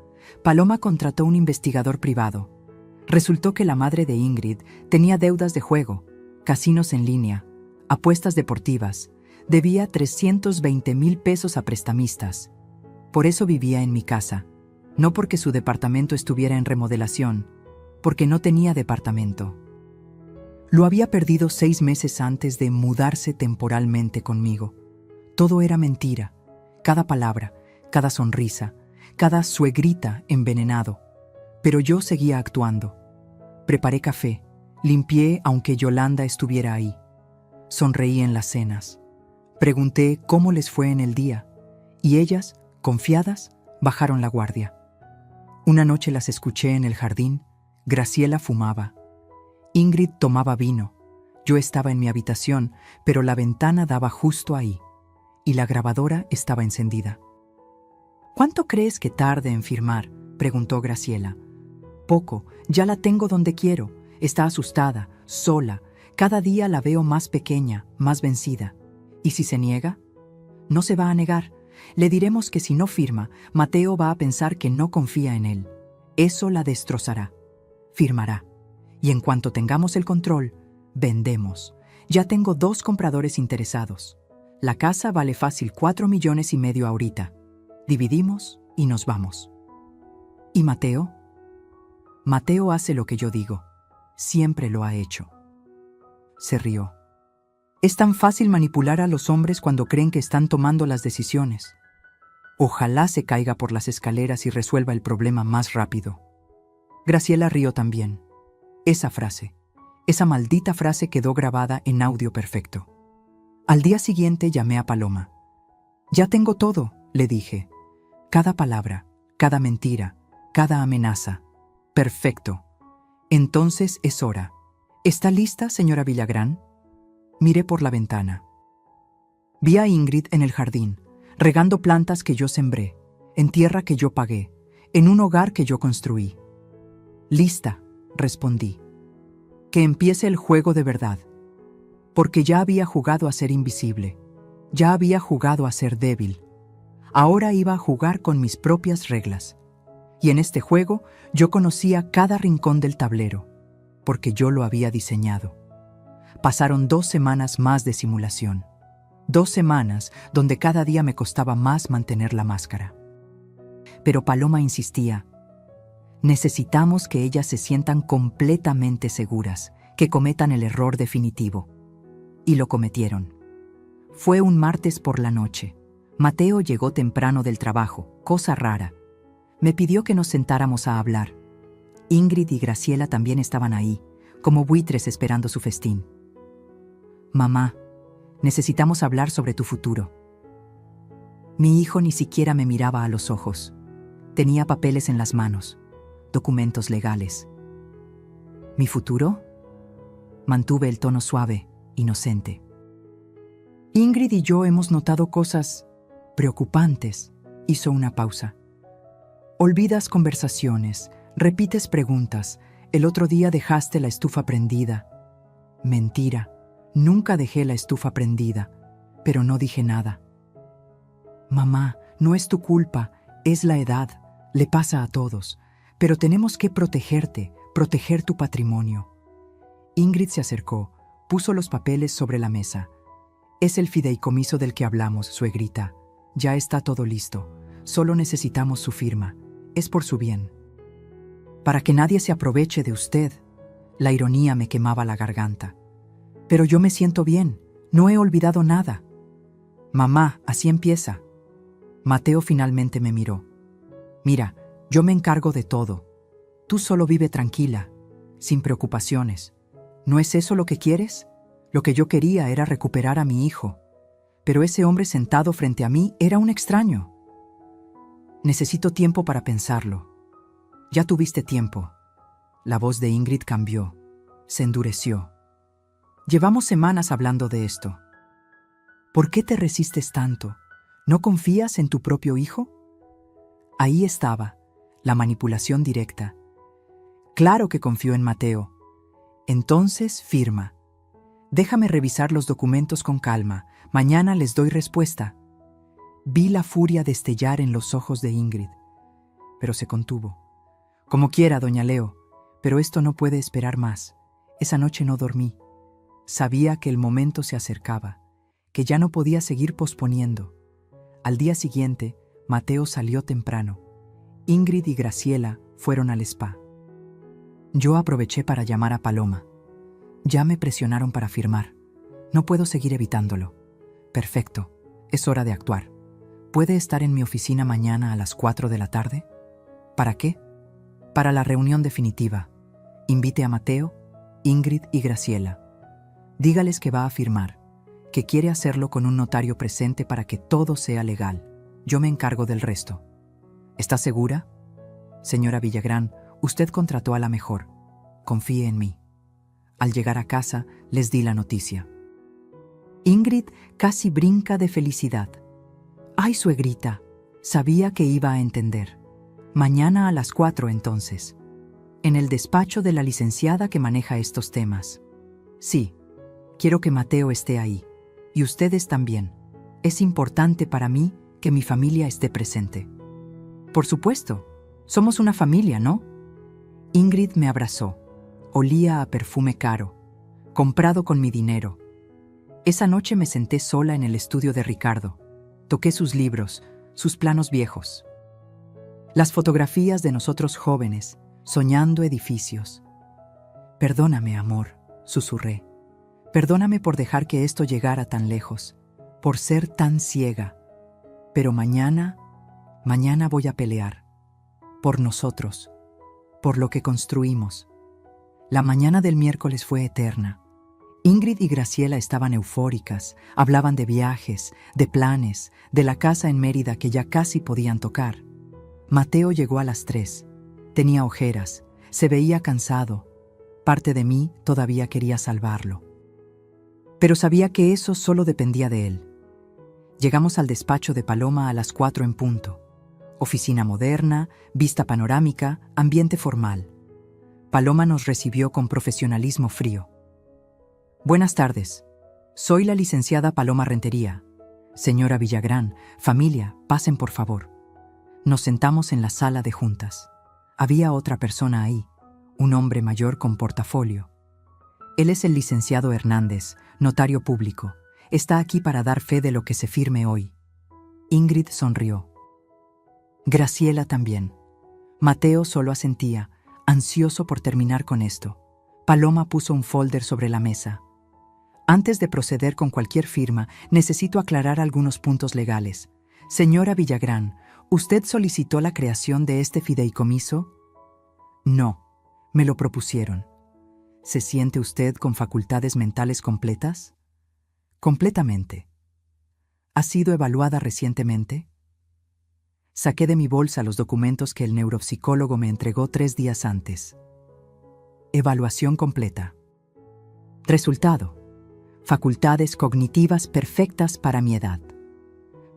Paloma contrató un investigador privado. Resultó que la madre de Ingrid tenía deudas de juego, casinos en línea, apuestas deportivas. Debía 320,000 pesos a prestamistas. Por eso vivía en mi casa. No porque su departamento estuviera en remodelación, porque no tenía departamento. Lo había perdido 6 meses antes de mudarse temporalmente conmigo. Todo era mentira. Cada palabra, cada sonrisa, cada suegrita envenenado. Pero yo seguía actuando. Preparé café, limpié aunque Yolanda estuviera ahí. Sonreí en las cenas. Pregunté cómo les fue en el día, y ellas, confiadas, bajaron la guardia. Una noche las escuché en el jardín. Graciela fumaba. Ingrid tomaba vino. Yo estaba en mi habitación, pero la ventana daba justo ahí, y la grabadora estaba encendida. ¿Cuánto crees que tarde en firmar?, preguntó Graciela. Poco, ya la tengo donde quiero. Está asustada, sola. Cada día la veo más pequeña, más vencida. ¿Y si se niega? No se va a negar. Le diremos que si no firma, Mateo va a pensar que no confía en él. Eso la destrozará. Firmará. Y en cuanto tengamos el control, vendemos. Ya tengo 2 compradores interesados. La casa vale fácil 4,5 millones ahorita. Dividimos y nos vamos. ¿Y Mateo? Mateo hace lo que yo digo. Siempre lo ha hecho. Se rió. Es tan fácil manipular a los hombres cuando creen que están tomando las decisiones. Ojalá se caiga por las escaleras y resuelva el problema más rápido. Graciela rió también. Esa frase, esa maldita frase quedó grabada en audio perfecto. Al día siguiente llamé a Paloma. Ya tengo todo, le dije. Cada palabra, cada mentira, cada amenaza. Perfecto. Entonces es hora. ¿Está lista, señora Villagrán? Miré por la ventana. Vi a Ingrid en el jardín, regando plantas que yo sembré, en tierra que yo pagué, en un hogar que yo construí. Lista, respondí. Que empiece el juego de verdad. Porque ya había jugado a ser invisible, ya había jugado a ser débil. Ahora iba a jugar con mis propias reglas. Y en este juego yo conocía cada rincón del tablero, porque yo lo había diseñado. Pasaron 2 semanas más de simulación. 2 semanas donde cada día me costaba más mantener la máscara. Pero Paloma insistía. Necesitamos que ellas se sientan completamente seguras, que cometan el error definitivo. Y lo cometieron. Fue un martes por la noche. Mateo llegó temprano del trabajo, cosa rara. Me pidió que nos sentáramos a hablar. Ingrid y Graciela también estaban ahí, como buitres esperando su festín. Mamá, necesitamos hablar sobre tu futuro. Mi hijo ni siquiera me miraba a los ojos. Tenía papeles en las manos, documentos legales. ¿Mi futuro? Mantuve el tono suave, inocente. Ingrid y yo hemos notado cosas preocupantes. Hizo una pausa. Olvidas conversaciones, repites preguntas. El otro día dejaste la estufa prendida. Mentira, nunca dejé la estufa prendida, pero no dije nada. Mamá, no es tu culpa, es la edad, le pasa a todos, pero tenemos que protegerte, proteger tu patrimonio. Ingrid se acercó, puso los papeles sobre la mesa. Es el fideicomiso del que hablamos, suegrita. Ya está todo listo, solo necesitamos su firma. Es por su bien. Para que nadie se aproveche de usted. La ironía me quemaba la garganta. Pero yo me siento bien, no he olvidado nada. Mamá, así empieza. Mateo finalmente me miró. Mira, yo me encargo de todo. Tú solo vive tranquila, sin preocupaciones. ¿No es eso lo que quieres? Lo que yo quería era recuperar a mi hijo. Pero ese hombre sentado frente a mí era un extraño. Necesito tiempo para pensarlo. Ya tuviste tiempo. La voz de Ingrid cambió, se endureció. Llevamos semanas hablando de esto. ¿Por qué te resistes tanto? ¿No confías en tu propio hijo? Ahí estaba, la manipulación directa. Claro que confío en Mateo. Entonces, firma. Déjame revisar los documentos con calma. Mañana les doy respuesta. Vi la furia destellar en los ojos de Ingrid, pero se contuvo. Como quiera, doña Leo, pero esto no puede esperar más. Esa noche no dormí. Sabía que el momento se acercaba, que ya no podía seguir posponiendo. Al día siguiente, Mateo salió temprano. Ingrid y Graciela fueron al spa. Yo aproveché para llamar a Paloma. Ya me presionaron para firmar. No puedo seguir evitándolo. Perfecto. Es hora de actuar. ¿Puede estar en mi oficina mañana a las 4 de la tarde? ¿Para qué? Para la reunión definitiva. Invite a Mateo, Ingrid y Graciela. Dígales que va a firmar, que quiere hacerlo con un notario presente para que todo sea legal. Yo me encargo del resto. ¿Está segura? Señora Villagrán, usted contrató a la mejor. Confíe en mí. Al llegar a casa, les di la noticia. Ingrid casi brinca de felicidad. ¡Ay, suegrita! Sabía que iba a entender. Mañana a las 4 entonces. En el despacho de la licenciada que maneja estos temas. Sí, quiero que Mateo esté ahí. Y ustedes también. Es importante para mí que mi familia esté presente. Por supuesto. Somos una familia, ¿no? Ingrid me abrazó. Olía a perfume caro, comprado con mi dinero. Esa noche me senté sola en el estudio de Ricardo. Toqué sus libros, sus planos viejos. Las fotografías de nosotros jóvenes, soñando edificios. Perdóname, amor, susurré. Perdóname por dejar que esto llegara tan lejos, por ser tan ciega. Pero mañana voy a pelear. Por nosotros, por lo que construimos. La mañana del miércoles fue eterna. Ingrid y Graciela estaban eufóricas, hablaban de viajes, de planes, de la casa en Mérida que ya casi podían tocar. Mateo llegó a las 3. Tenía ojeras, se veía cansado. Parte de mí todavía quería salvarlo. Pero sabía que eso solo dependía de él. Llegamos al despacho de Paloma a las 4 en punto. Oficina moderna, vista panorámica, ambiente formal. Paloma nos recibió con profesionalismo frío. Buenas tardes. Soy la licenciada Paloma Rentería. Señora Villagrán, familia, pasen por favor. Nos sentamos en la sala de juntas. Había otra persona ahí, un hombre mayor con portafolio. Él es el licenciado Hernández, notario público. Está aquí para dar fe de lo que se firme hoy. Ingrid sonrió. Graciela también. Mateo solo asentía, ansioso por terminar con esto. Paloma puso un folder sobre la mesa. Antes de proceder con cualquier firma, necesito aclarar algunos puntos legales. Señora Villagrán, ¿usted solicitó la creación de este fideicomiso? No, me lo propusieron. ¿Se siente usted con facultades mentales completas? Completamente. ¿Ha sido evaluada recientemente? Saqué de mi bolsa los documentos que el neuropsicólogo me entregó 3 días antes. Evaluación completa. Resultado: facultades cognitivas perfectas para mi edad.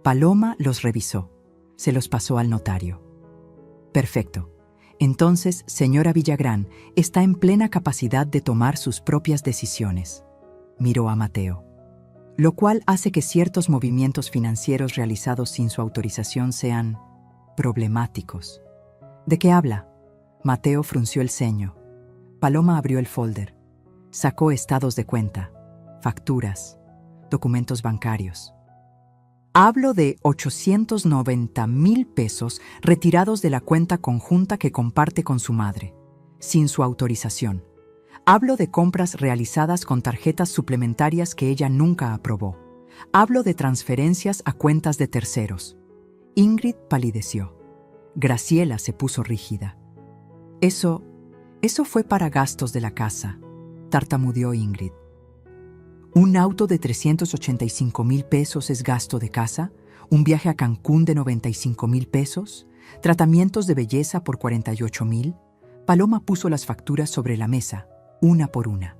Paloma los revisó. Se los pasó al notario. Perfecto. Entonces, señora Villagrán, está en plena capacidad de tomar sus propias decisiones. Miró a Mateo. Lo cual hace que ciertos movimientos financieros realizados sin su autorización sean problemáticos. ¿De qué habla? Mateo frunció el ceño. Paloma abrió el folder. Sacó estados de cuenta, facturas, documentos bancarios. Hablo de 890,000 pesos retirados de la cuenta conjunta que comparte con su madre, sin su autorización. Hablo de compras realizadas con tarjetas suplementarias que ella nunca aprobó. Hablo de transferencias a cuentas de terceros. Ingrid palideció. Graciela se puso rígida. Eso fue para gastos de la casa, tartamudeó Ingrid. ¿Un auto de 385,000 pesos es gasto de casa? ¿Un viaje a Cancún de 95,000 pesos? ¿Tratamientos de belleza por 48,000? Paloma puso las facturas sobre la mesa, una por una.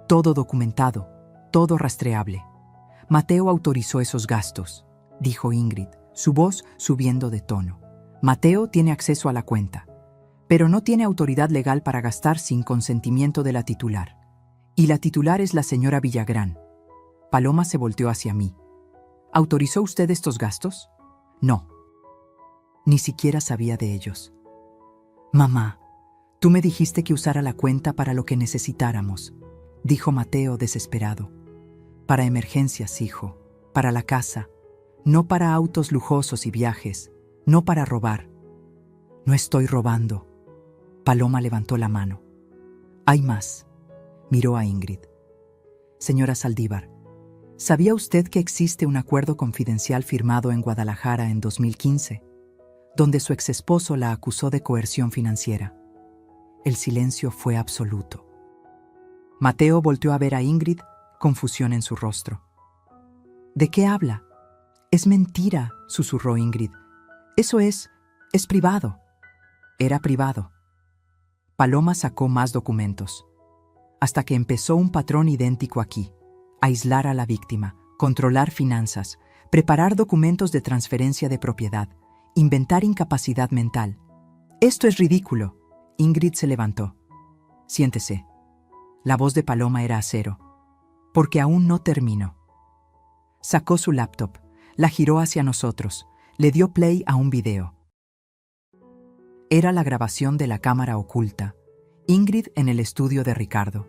Todo documentado, todo rastreable. Mateo autorizó esos gastos, dijo Ingrid, su voz subiendo de tono. Mateo tiene acceso a la cuenta, pero no tiene autoridad legal para gastar sin consentimiento de la titular. Y la titular es la señora Villagrán. Paloma se volteó hacia mí. ¿Autorizó usted estos gastos? No. Ni siquiera sabía de ellos. Mamá, tú me dijiste que usara la cuenta para lo que necesitáramos, dijo Mateo desesperado. Para emergencias, hijo, para la casa, no para autos lujosos y viajes, no para robar. No estoy robando. Paloma levantó la mano. Hay más. Miró a Ingrid. Señora Saldívar, ¿Sabía usted que existe un acuerdo confidencial firmado en Guadalajara en 2015, donde su exesposo la acusó de coerción financiera? El silencio fue absoluto. Mateo volteó a ver a Ingrid, confusión en su rostro. ¿De qué habla? Es mentira, susurró Ingrid. Eso es privado. Era privado. Paloma sacó más documentos, hasta que empezó un patrón idéntico aquí: aislar a la víctima, controlar finanzas, preparar documentos de transferencia de propiedad, inventar incapacidad mental. Esto es ridículo. Ingrid se levantó. Siéntese. La voz de Paloma era acero. Porque aún no terminó. Sacó su laptop, la giró hacia nosotros, le dio play a un video. Era la grabación de la cámara oculta. Ingrid en el estudio de Ricardo.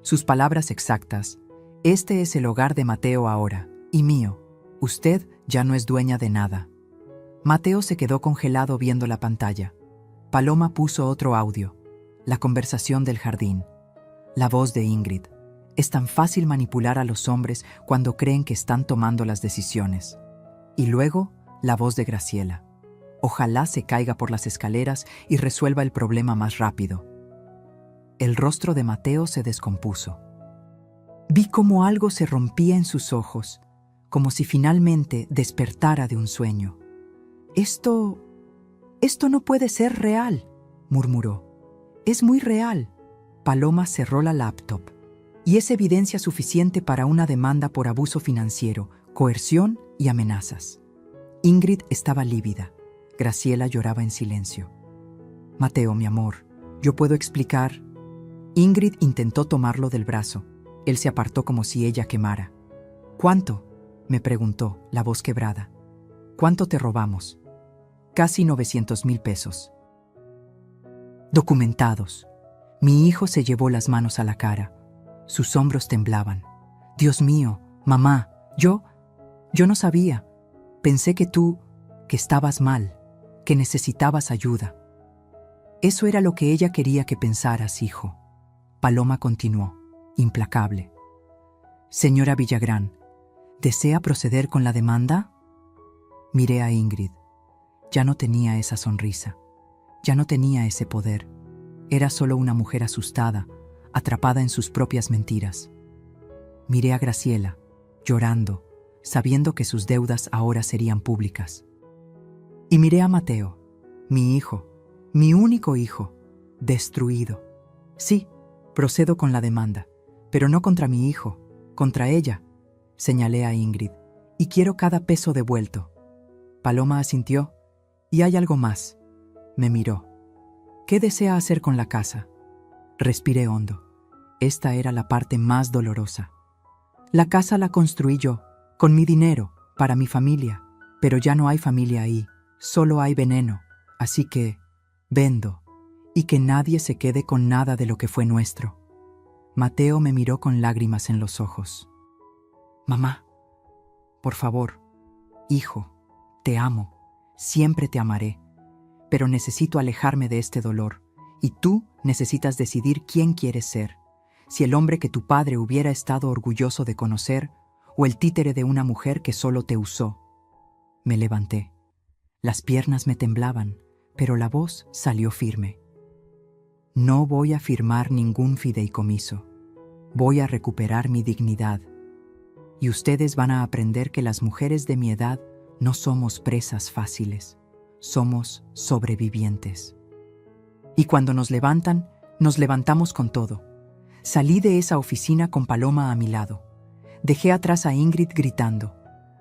Sus palabras exactas: este es el hogar de Mateo ahora, y mío. Usted ya no es dueña de nada. Mateo se quedó congelado viendo la pantalla. Paloma puso otro audio. La conversación del jardín. La voz de Ingrid. Es tan fácil manipular a los hombres cuando creen que están tomando las decisiones. Y luego, la voz de Graciela. Ojalá se caiga por las escaleras y resuelva el problema más rápido. El rostro de Mateo se descompuso. Vi cómo algo se rompía en sus ojos, como si finalmente despertara de un sueño. Esto no puede ser real, murmuró. Es muy real. Paloma cerró la laptop. Y es evidencia suficiente para una demanda por abuso financiero, coerción y amenazas. Ingrid estaba lívida. Graciela lloraba en silencio. Mateo, mi amor, ¿yo puedo explicar? Ingrid intentó tomarlo del brazo. Él se apartó como si ella quemara. ¿Cuánto?, me preguntó, la voz quebrada. ¿Cuánto te robamos? Casi 900,000 pesos. Documentados. Mi hijo se llevó las manos a la cara. Sus hombros temblaban. Dios mío, mamá, yo no sabía. Pensé que estabas mal, que necesitabas ayuda. Eso era lo que ella quería que pensaras, hijo. Paloma continuó, implacable. Señora Villagrán, ¿desea proceder con la demanda? Miré a Ingrid. Ya no tenía esa sonrisa. Ya no tenía ese poder. Era solo una mujer asustada, atrapada en sus propias mentiras. Miré a Graciela, llorando, sabiendo que sus deudas ahora serían públicas. Y miré a Mateo, mi hijo, mi único hijo, destruido. Sí, procedo con la demanda, pero no contra mi hijo, contra ella, señalé a Ingrid, y quiero cada peso devuelto. Paloma asintió. Y hay algo más. Me miró. ¿Qué desea hacer con la casa? Respiré hondo. Esta era la parte más dolorosa. La casa la construí yo, con mi dinero, para mi familia, pero ya no hay familia ahí, solo hay veneno, así que vendo, y que nadie se quede con nada de lo que fue nuestro. Mateo me miró con lágrimas en los ojos. Mamá, por favor, hijo, te amo, siempre te amaré, pero necesito alejarme de este dolor, y tú necesitas decidir quién quieres ser, si el hombre que tu padre hubiera estado orgulloso de conocer, o el títere de una mujer que solo te usó. Me levanté. Las piernas me temblaban, pero la voz salió firme. No voy a firmar ningún fideicomiso. Voy a recuperar mi dignidad. Y ustedes van a aprender que las mujeres de mi edad no somos presas fáciles. Somos sobrevivientes. Y cuando nos levantan, nos levantamos con todo. Salí de esa oficina con Paloma a mi lado. Dejé atrás a Ingrid gritando,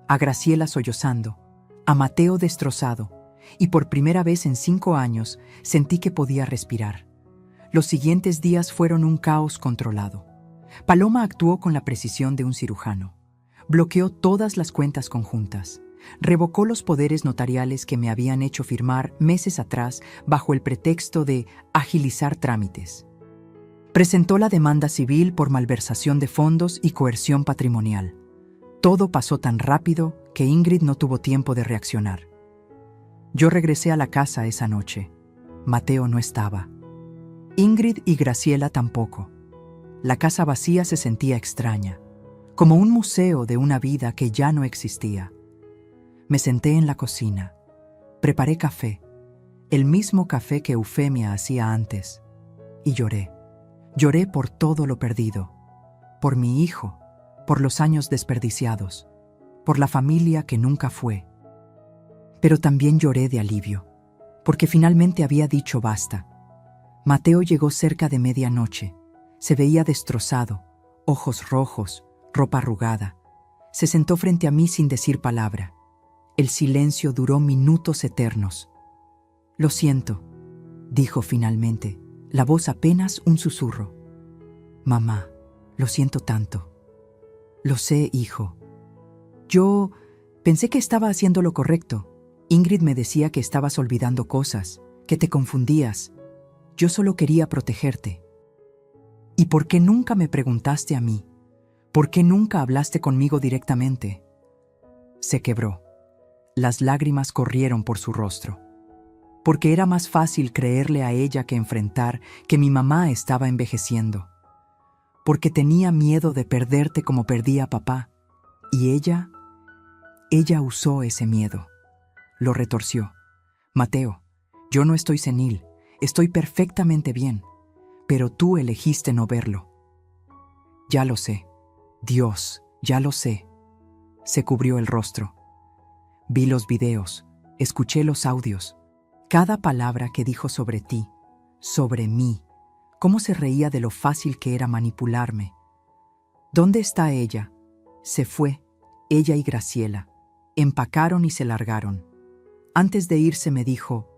a Graciela sollozando, a Mateo destrozado, y por primera vez en 5 años sentí que podía respirar. Los siguientes días fueron un caos controlado. Paloma actuó con la precisión de un cirujano. Bloqueó todas las cuentas conjuntas. Revocó los poderes notariales que me habían hecho firmar meses atrás bajo el pretexto de agilizar trámites. Presentó la demanda civil por malversación de fondos y coerción patrimonial. Todo pasó tan rápido que Ingrid no tuvo tiempo de reaccionar. Yo regresé a la casa esa noche. Mateo no estaba. Ingrid y Graciela tampoco. La casa vacía se sentía extraña. como un museo de una vida que ya no existía. Me senté en la cocina, preparé café, el mismo café que Eufemia hacía antes, y lloré. Lloré por todo lo perdido, por mi hijo, por los años desperdiciados, por la familia que nunca fue. Pero también lloré de alivio, porque finalmente había dicho basta. Mateo llegó cerca de medianoche. Se veía destrozado, ojos rojos, ropa arrugada. Se sentó frente a mí sin decir palabra. El silencio duró minutos eternos. «Lo siento», dijo finalmente, la voz apenas un susurro. «Mamá, lo siento tanto». «Lo sé, hijo. Yo pensé que estaba haciendo lo correcto. Ingrid me decía que estabas olvidando cosas, que te confundías. Yo solo quería protegerte». «¿Y por qué nunca me preguntaste a mí? ¿Por qué nunca hablaste conmigo directamente?» Se quebró. Las lágrimas corrieron por su rostro. Porque era más fácil creerle a ella que enfrentar que mi mamá estaba envejeciendo. Porque tenía miedo de perderte como perdí a papá. Y ella usó ese miedo. Lo retorció. «Mateo, yo no estoy senil, estoy perfectamente bien, pero tú elegiste no verlo». «Ya lo sé. Dios, ya lo sé». Se cubrió el rostro. Vi los videos, escuché los audios. Cada palabra que dijo sobre ti, sobre mí, cómo se reía de lo fácil que era manipularme. ¿Dónde está ella? Se fue, ella y Graciela. Empacaron y se largaron. Antes de irse me dijo,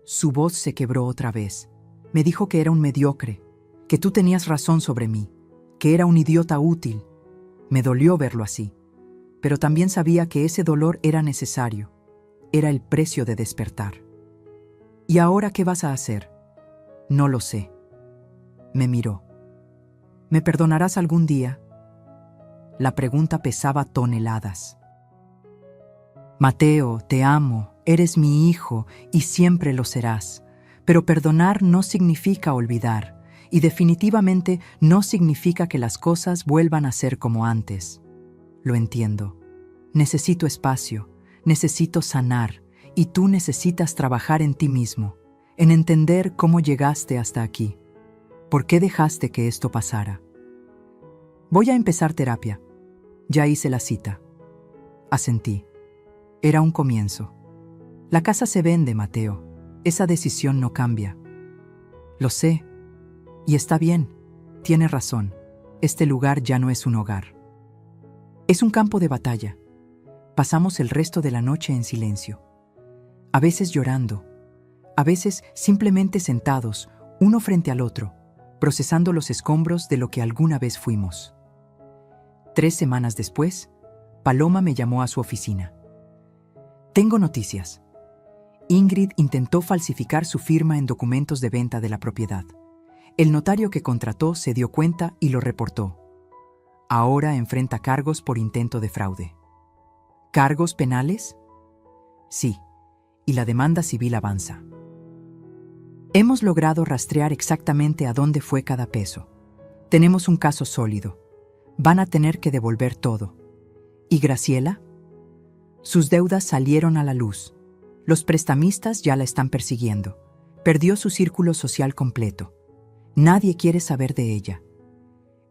su voz se quebró otra vez. Me dijo que era un mediocre, que tú tenías razón sobre mí, que era un idiota útil. Me dolió verlo así, pero también sabía que ese dolor era necesario. Era el precio de despertar. «¿Y ahora qué vas a hacer?» «No lo sé». Me miró. «¿Me perdonarás algún día?» La pregunta pesaba toneladas. «Mateo, te amo, eres mi hijo y siempre lo serás. Pero perdonar no significa olvidar, y definitivamente no significa que las cosas vuelvan a ser como antes. Lo entiendo. Necesito espacio, necesito sanar, y tú necesitas trabajar en ti mismo, en entender cómo llegaste hasta aquí. ¿Por qué dejaste que esto pasara?» «Voy a empezar terapia. Ya hice la cita». Asentí. Era un comienzo. «La casa se vende, Mateo. Esa decisión no cambia». «Lo sé. Y está bien. Tiene razón. Este lugar ya no es un hogar. Es un campo de batalla». Pasamos el resto de la noche en silencio. A veces llorando, a veces simplemente sentados, uno frente al otro, procesando los escombros de lo que alguna vez fuimos. 3 semanas después, Paloma me llamó a su oficina. «Tengo noticias. Ingrid intentó falsificar su firma en documentos de venta de la propiedad. El notario que contrató se dio cuenta y lo reportó. Ahora enfrenta cargos por intento de fraude». «¿Cargos penales?» «Sí, y la demanda civil avanza. Hemos logrado rastrear exactamente a dónde fue cada peso. Tenemos un caso sólido. Van a tener que devolver todo». «¿Y Graciela?» «Sus deudas salieron a la luz. Los prestamistas ya la están persiguiendo. Perdió su círculo social completo. Nadie quiere saber de ella.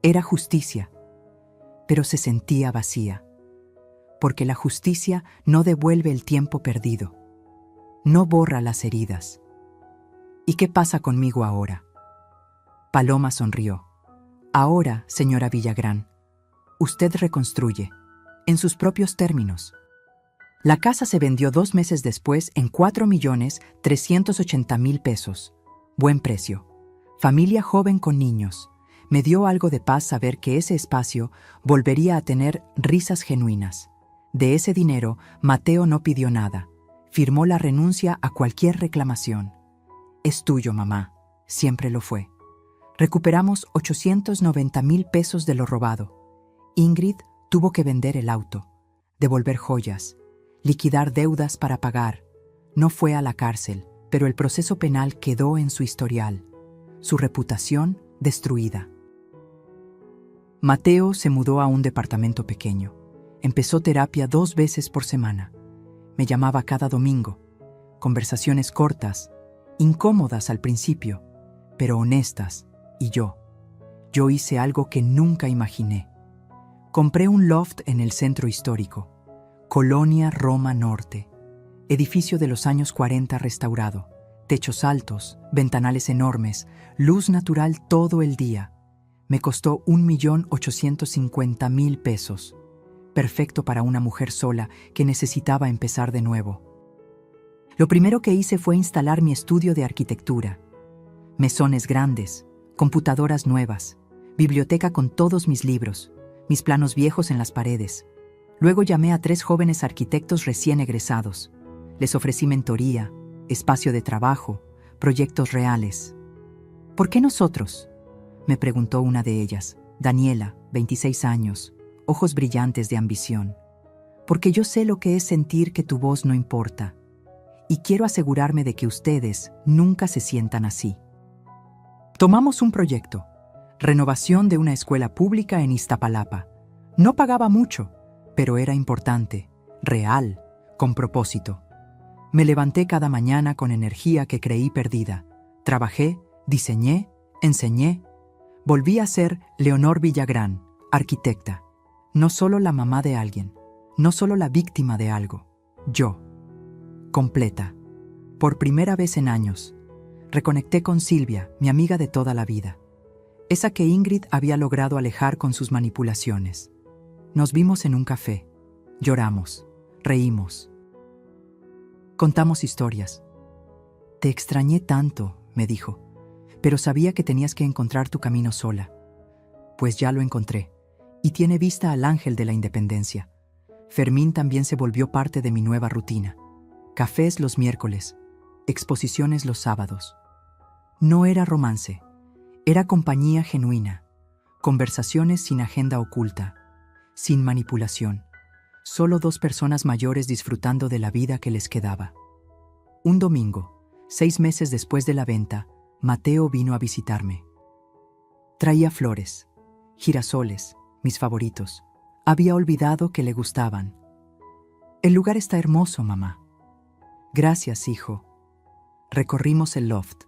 Era justicia, pero se sentía vacía. Porque la justicia no devuelve el tiempo perdido. No borra las heridas. ¿Y qué pasa conmigo ahora?» Paloma sonrió. «Ahora, señora Villagrán, usted reconstruye, en sus propios términos». La casa se vendió 2 meses después en 4.380.000 pesos. Buen precio. Familia joven con niños. Me dio algo de paz saber que ese espacio volvería a tener risas genuinas. De ese dinero, Mateo no pidió nada. Firmó la renuncia a cualquier reclamación. «Es tuyo, mamá. Siempre lo fue». Recuperamos 890.000 pesos de lo robado. Ingrid tuvo que vender el auto, devolver joyas, liquidar deudas para pagar. No fue a la cárcel, pero el proceso penal quedó en su historial. Su reputación destruida. Mateo se mudó a un departamento pequeño. Empezó terapia 2 veces por semana. Me llamaba cada domingo. Conversaciones cortas, incómodas al principio, pero honestas. Y yo hice algo que nunca imaginé. Compré un loft en el centro histórico, Colonia Roma Norte, edificio de los años 40 restaurado, techos altos, ventanales enormes, luz natural todo el día. Me costó 1.850.000 pesos, perfecto para una mujer sola que necesitaba empezar de nuevo. Lo primero que hice fue instalar mi estudio de arquitectura. Mesones grandes, computadoras nuevas, biblioteca con todos mis libros, mis planos viejos en las paredes. Luego llamé a 3 jóvenes arquitectos recién egresados. Les ofrecí mentoría, espacio de trabajo, proyectos reales. ¿Por qué nosotros?, me preguntó una de ellas, Daniela, 26 años, ojos brillantes de ambición. Porque yo sé lo que es sentir que tu voz no importa. Y quiero asegurarme de que ustedes nunca se sientan así. Tomamos un proyecto. Renovación de una escuela pública en Iztapalapa. No pagaba mucho, pero era importante, real, con propósito. Me levanté cada mañana con energía que creí perdida. Trabajé, diseñé, enseñé. Volví a ser Leonor Villagrán, arquitecta. No solo la mamá de alguien, no solo la víctima de algo. Yo. Completa. Por primera vez en años, reconecté con Silvia, mi amiga de toda la vida. Esa que Ingrid había logrado alejar con sus manipulaciones. Nos vimos en un café. Lloramos. Reímos. Contamos historias. Te extrañé tanto, me dijo, pero sabía que tenías que encontrar tu camino sola. Pues ya lo encontré, y tiene vista al ángel de la independencia. Fermín también se volvió parte de mi nueva rutina. Cafés los miércoles, exposiciones los sábados. No era romance, era compañía genuina, conversaciones sin agenda oculta, sin manipulación. Solo 2 personas mayores disfrutando de la vida que les quedaba. Un domingo, 6 meses después de la venta, Mateo vino a visitarme. Traía flores, girasoles, mis favoritos. Había olvidado que le gustaban. El lugar está hermoso, mamá. Gracias, hijo. Recorrimos el loft.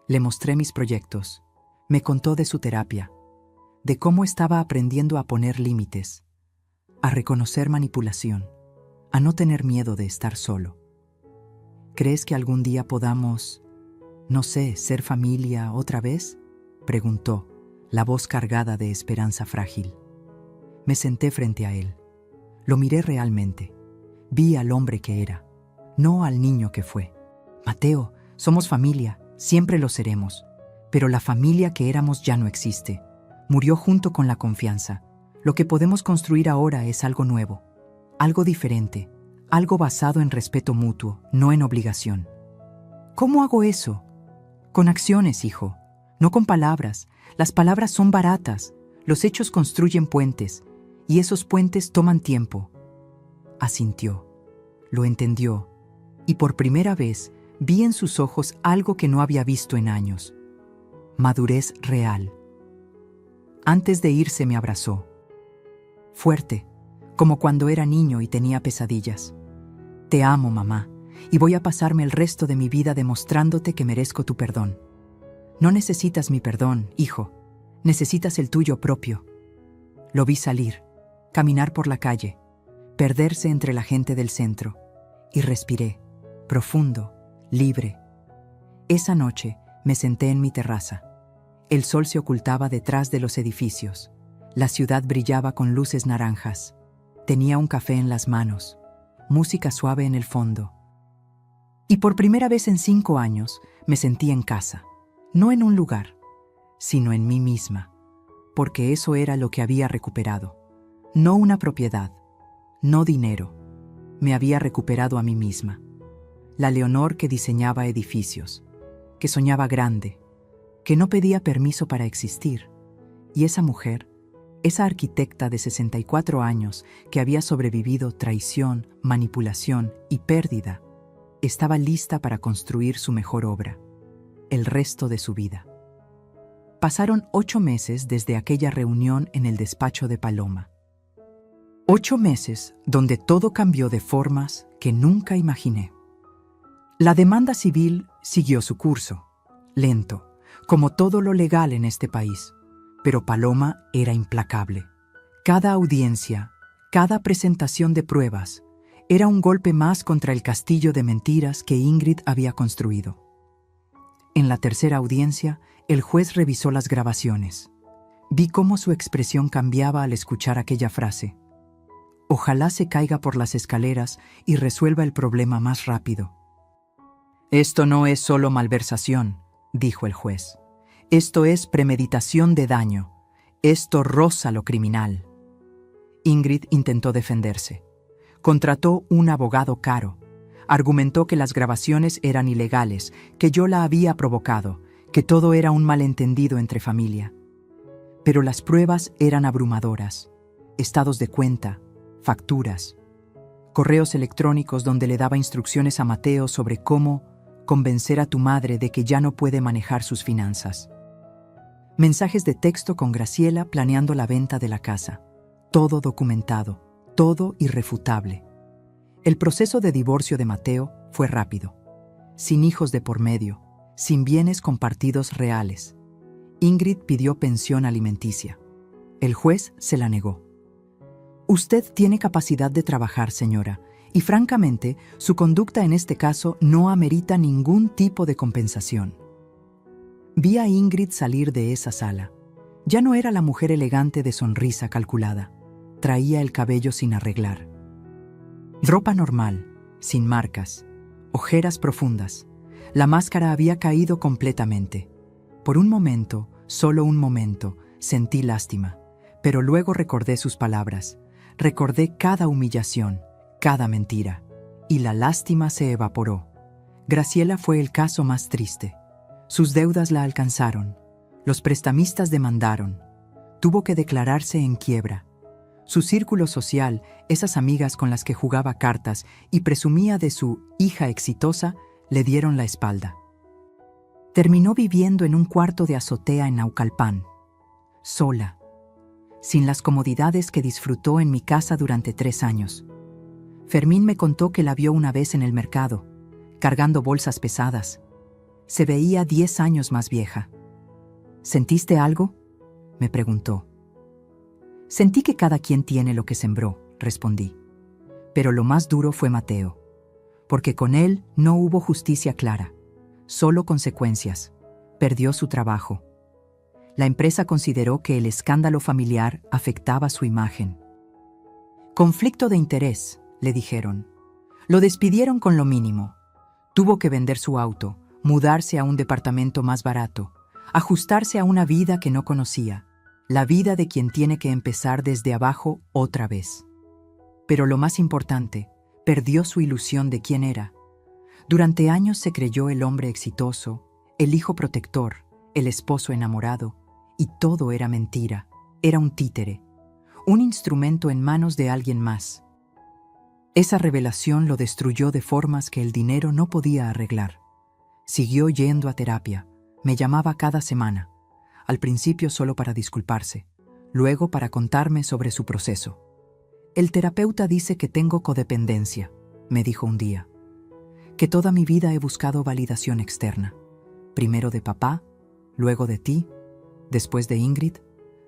Le mostré mis proyectos. Me contó de su terapia, de cómo estaba aprendiendo a poner límites, a reconocer manipulación, a no tener miedo de estar solo. ¿Crees que algún día podamos, no sé, ser familia otra vez?, preguntó, la voz cargada de esperanza frágil. Me senté frente a él. Lo miré realmente. Vi al hombre que era, no al niño que fue. Mateo, somos familia, siempre lo seremos, pero la familia que éramos ya no existe. Murió junto con la confianza. Lo que podemos construir ahora es algo nuevo, algo diferente, algo basado en respeto mutuo, no en obligación. ¿Cómo hago eso? Con acciones, hijo, no con palabras. Las palabras son baratas, los hechos construyen puentes, y esos puentes toman tiempo. Asintió, lo entendió, y por primera vez vi en sus ojos algo que no había visto en años. Madurez real. Antes de irse me abrazó. Fuerte, como cuando era niño y tenía pesadillas. Te amo, mamá, y voy a pasarme el resto de mi vida demostrándote que merezco tu perdón. No necesitas mi perdón, hijo. Necesitas el tuyo propio. Lo vi salir, caminar por la calle, perderse entre la gente del centro, y respiré, profundo, libre. Esa noche me senté en mi terraza. El sol se ocultaba detrás de los edificios. La ciudad brillaba con luces naranjas. Tenía un café en las manos, música suave en el fondo. Y por primera vez en 5 años me sentí en casa, no en un lugar, sino en mí misma, porque eso era lo que había recuperado. No una propiedad, no dinero. Me había recuperado a mí misma. La Leonor que diseñaba edificios, que soñaba grande, que no pedía permiso para existir. Y esa mujer, esa arquitecta de 64 años que había sobrevivido traición, manipulación y pérdida, estaba lista para construir su mejor obra, el resto de su vida. Pasaron 8 meses desde aquella reunión en el despacho de Paloma. 8 meses donde todo cambió de formas que nunca imaginé. La demanda civil siguió su curso, lento, como todo lo legal en este país, pero Paloma era implacable. Cada audiencia, cada presentación de pruebas, era un golpe más contra el castillo de mentiras que Ingrid había construido. En la tercera audiencia, el juez revisó las grabaciones. Vi cómo su expresión cambiaba al escuchar aquella frase. Ojalá se caiga por las escaleras y resuelva el problema más rápido. Esto no es solo malversación, dijo el juez. Esto es premeditación de daño. Esto roza lo criminal. Ingrid intentó defenderse. Contrató un abogado caro. Argumentó que las grabaciones eran ilegales, que yo la había provocado, que todo era un malentendido entre familia. Pero las pruebas eran abrumadoras. Estados de cuenta, facturas, correos electrónicos donde le daba instrucciones a Mateo sobre cómo convencer a tu madre de que ya no puede manejar sus finanzas. Mensajes de texto con Graciela planeando la venta de la casa. Todo documentado, todo irrefutable. El proceso de divorcio de Mateo fue rápido, sin hijos de por medio, sin bienes compartidos reales. Ingrid pidió pensión alimenticia. El juez se la negó. Usted tiene capacidad de trabajar, señora, y francamente, su conducta en este caso no amerita ningún tipo de compensación. Vi a Ingrid salir de esa sala. Ya no era la mujer elegante de sonrisa calculada. Traía el cabello sin arreglar. Ropa normal, sin marcas, ojeras profundas. La máscara había caído completamente. Por un momento, solo un momento, sentí lástima, pero luego recordé sus palabras. Recordé cada humillación, cada mentira, y la lástima se evaporó. Graciela fue el caso más triste. Sus deudas la alcanzaron. Los prestamistas demandaron. Tuvo que declararse en quiebra. Su círculo social, esas amigas con las que jugaba cartas y presumía de su hija exitosa, le dieron la espalda. Terminó viviendo en un cuarto de azotea en Naucalpan, sola, sin las comodidades que disfrutó en mi casa durante 3 años. Fermín me contó que la vio una vez en el mercado, cargando bolsas pesadas. Se veía 10 años más vieja. ¿Sentiste algo?, me preguntó. Sentí que cada quien tiene lo que sembró, respondí. Pero lo más duro fue Mateo, porque con él no hubo justicia clara, solo consecuencias. Perdió su trabajo. La empresa consideró que el escándalo familiar afectaba su imagen. Conflicto de interés, le dijeron. Lo despidieron con lo mínimo. Tuvo que vender su auto, mudarse a un departamento más barato, ajustarse a una vida que no conocía, la vida de quien tiene que empezar desde abajo otra vez. Pero lo más importante, perdió su ilusión de quién era. Durante años se creyó el hombre exitoso, el hijo protector, el esposo enamorado, y todo era mentira, era un títere, un instrumento en manos de alguien más. Esa revelación lo destruyó de formas que el dinero no podía arreglar. Siguió yendo a terapia, me llamaba cada semana, al principio solo para disculparse, luego para contarme sobre su proceso. El terapeuta dice que tengo codependencia, me dijo un día, que toda mi vida he buscado validación externa, primero de papá, luego de ti, después de Ingrid.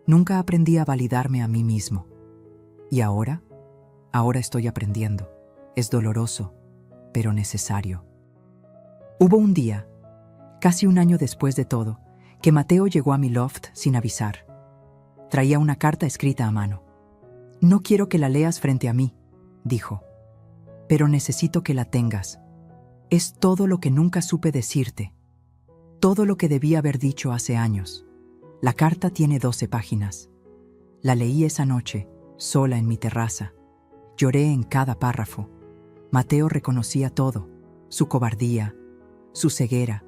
Nunca aprendí a validarme a mí mismo. ¿Y ahora? Ahora estoy aprendiendo. Es doloroso, pero necesario. Hubo un día, casi un año después de todo, que Mateo llegó a mi loft sin avisar. Traía una carta escrita a mano. No quiero que la leas frente a mí, dijo, pero necesito que la tengas. Es todo lo que nunca supe decirte, todo lo que debí haber dicho hace años. La carta tiene 12 páginas. La leí esa noche, sola en mi terraza. Lloré en cada párrafo. Mateo reconocía todo, su cobardía, su ceguera,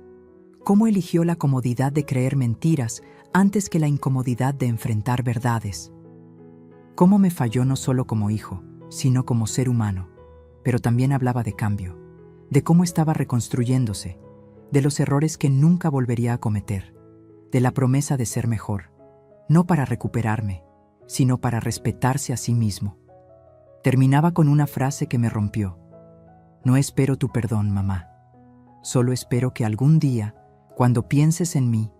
cómo eligió la comodidad de creer mentiras antes que la incomodidad de enfrentar verdades. Cómo me falló no solo como hijo, sino como ser humano, pero también hablaba de cambio, de cómo estaba reconstruyéndose, de los errores que nunca volvería a cometer, de la promesa de ser mejor, no para recuperarme, sino para respetarse a sí mismo. Terminaba con una frase que me rompió. No espero tu perdón, mamá. Solo espero que algún día, cuando pienses en mí,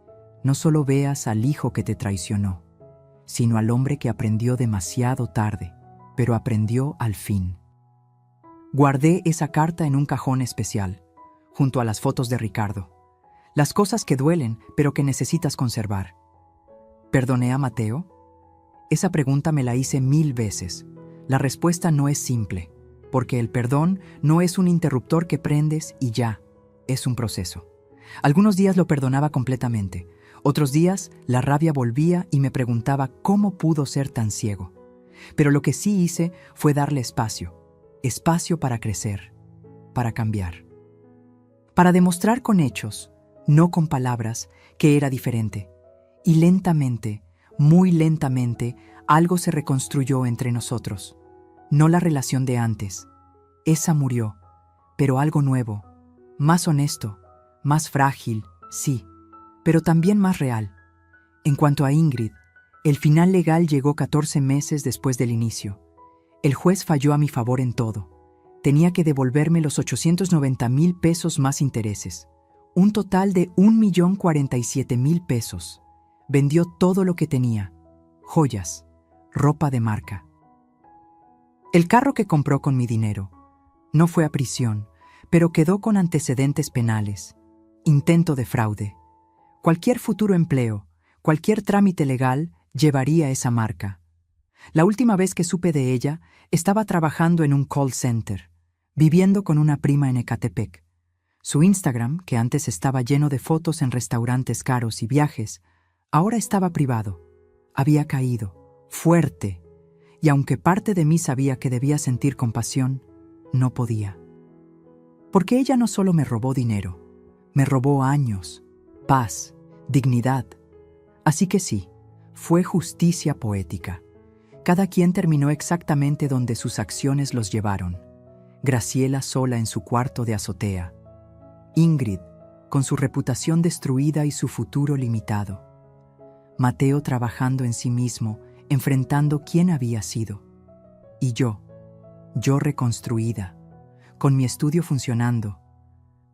no solo veas al hijo que te traicionó, sino al hombre que aprendió demasiado tarde, pero aprendió al fin. Guardé esa carta en un cajón especial, junto a las fotos de Ricardo. Las cosas que duelen, pero que necesitas conservar. ¿Perdoné a Mateo? Esa pregunta me la hice 1000 veces. La respuesta no es simple, porque el perdón no es un interruptor que prendes y ya, es un proceso. Algunos días lo perdonaba completamente, otros días la rabia volvía y me preguntaba cómo pudo ser tan ciego. Pero lo que sí hice fue darle espacio para crecer, para cambiar. Para demostrar con hechos, no con palabras, que era diferente. Y lentamente, muy lentamente, algo se reconstruyó entre nosotros. No la relación de antes. Esa murió, pero algo nuevo, más honesto, más frágil, sí, pero también más real. En cuanto a Ingrid, el final legal llegó 14 meses después del inicio. El juez falló a mi favor en todo. Tenía que devolverme los 890,000 pesos más intereses. Un total de 1,047,000 pesos. Vendió todo lo que tenía. Joyas, ropa de marca. El carro que compró con mi dinero. No fue a prisión, pero quedó con antecedentes penales. Intento de fraude. Cualquier futuro empleo, cualquier trámite legal llevaría esa marca. La última vez que supe de ella, estaba trabajando en un call center, viviendo con una prima en Ecatepec. Su Instagram, que antes estaba lleno de fotos en restaurantes caros y viajes, ahora estaba privado. Había caído, fuerte, y aunque parte de mí sabía que debía sentir compasión, no podía. Porque ella no solo me robó dinero, me robó años, paz, dignidad. Así que sí, fue justicia poética. Cada quien terminó exactamente donde sus acciones los llevaron. Graciela sola en su cuarto de azotea. Ingrid, con su reputación destruida y su futuro limitado. Mateo trabajando en sí mismo, enfrentando quién había sido. Y yo reconstruida, con mi estudio funcionando,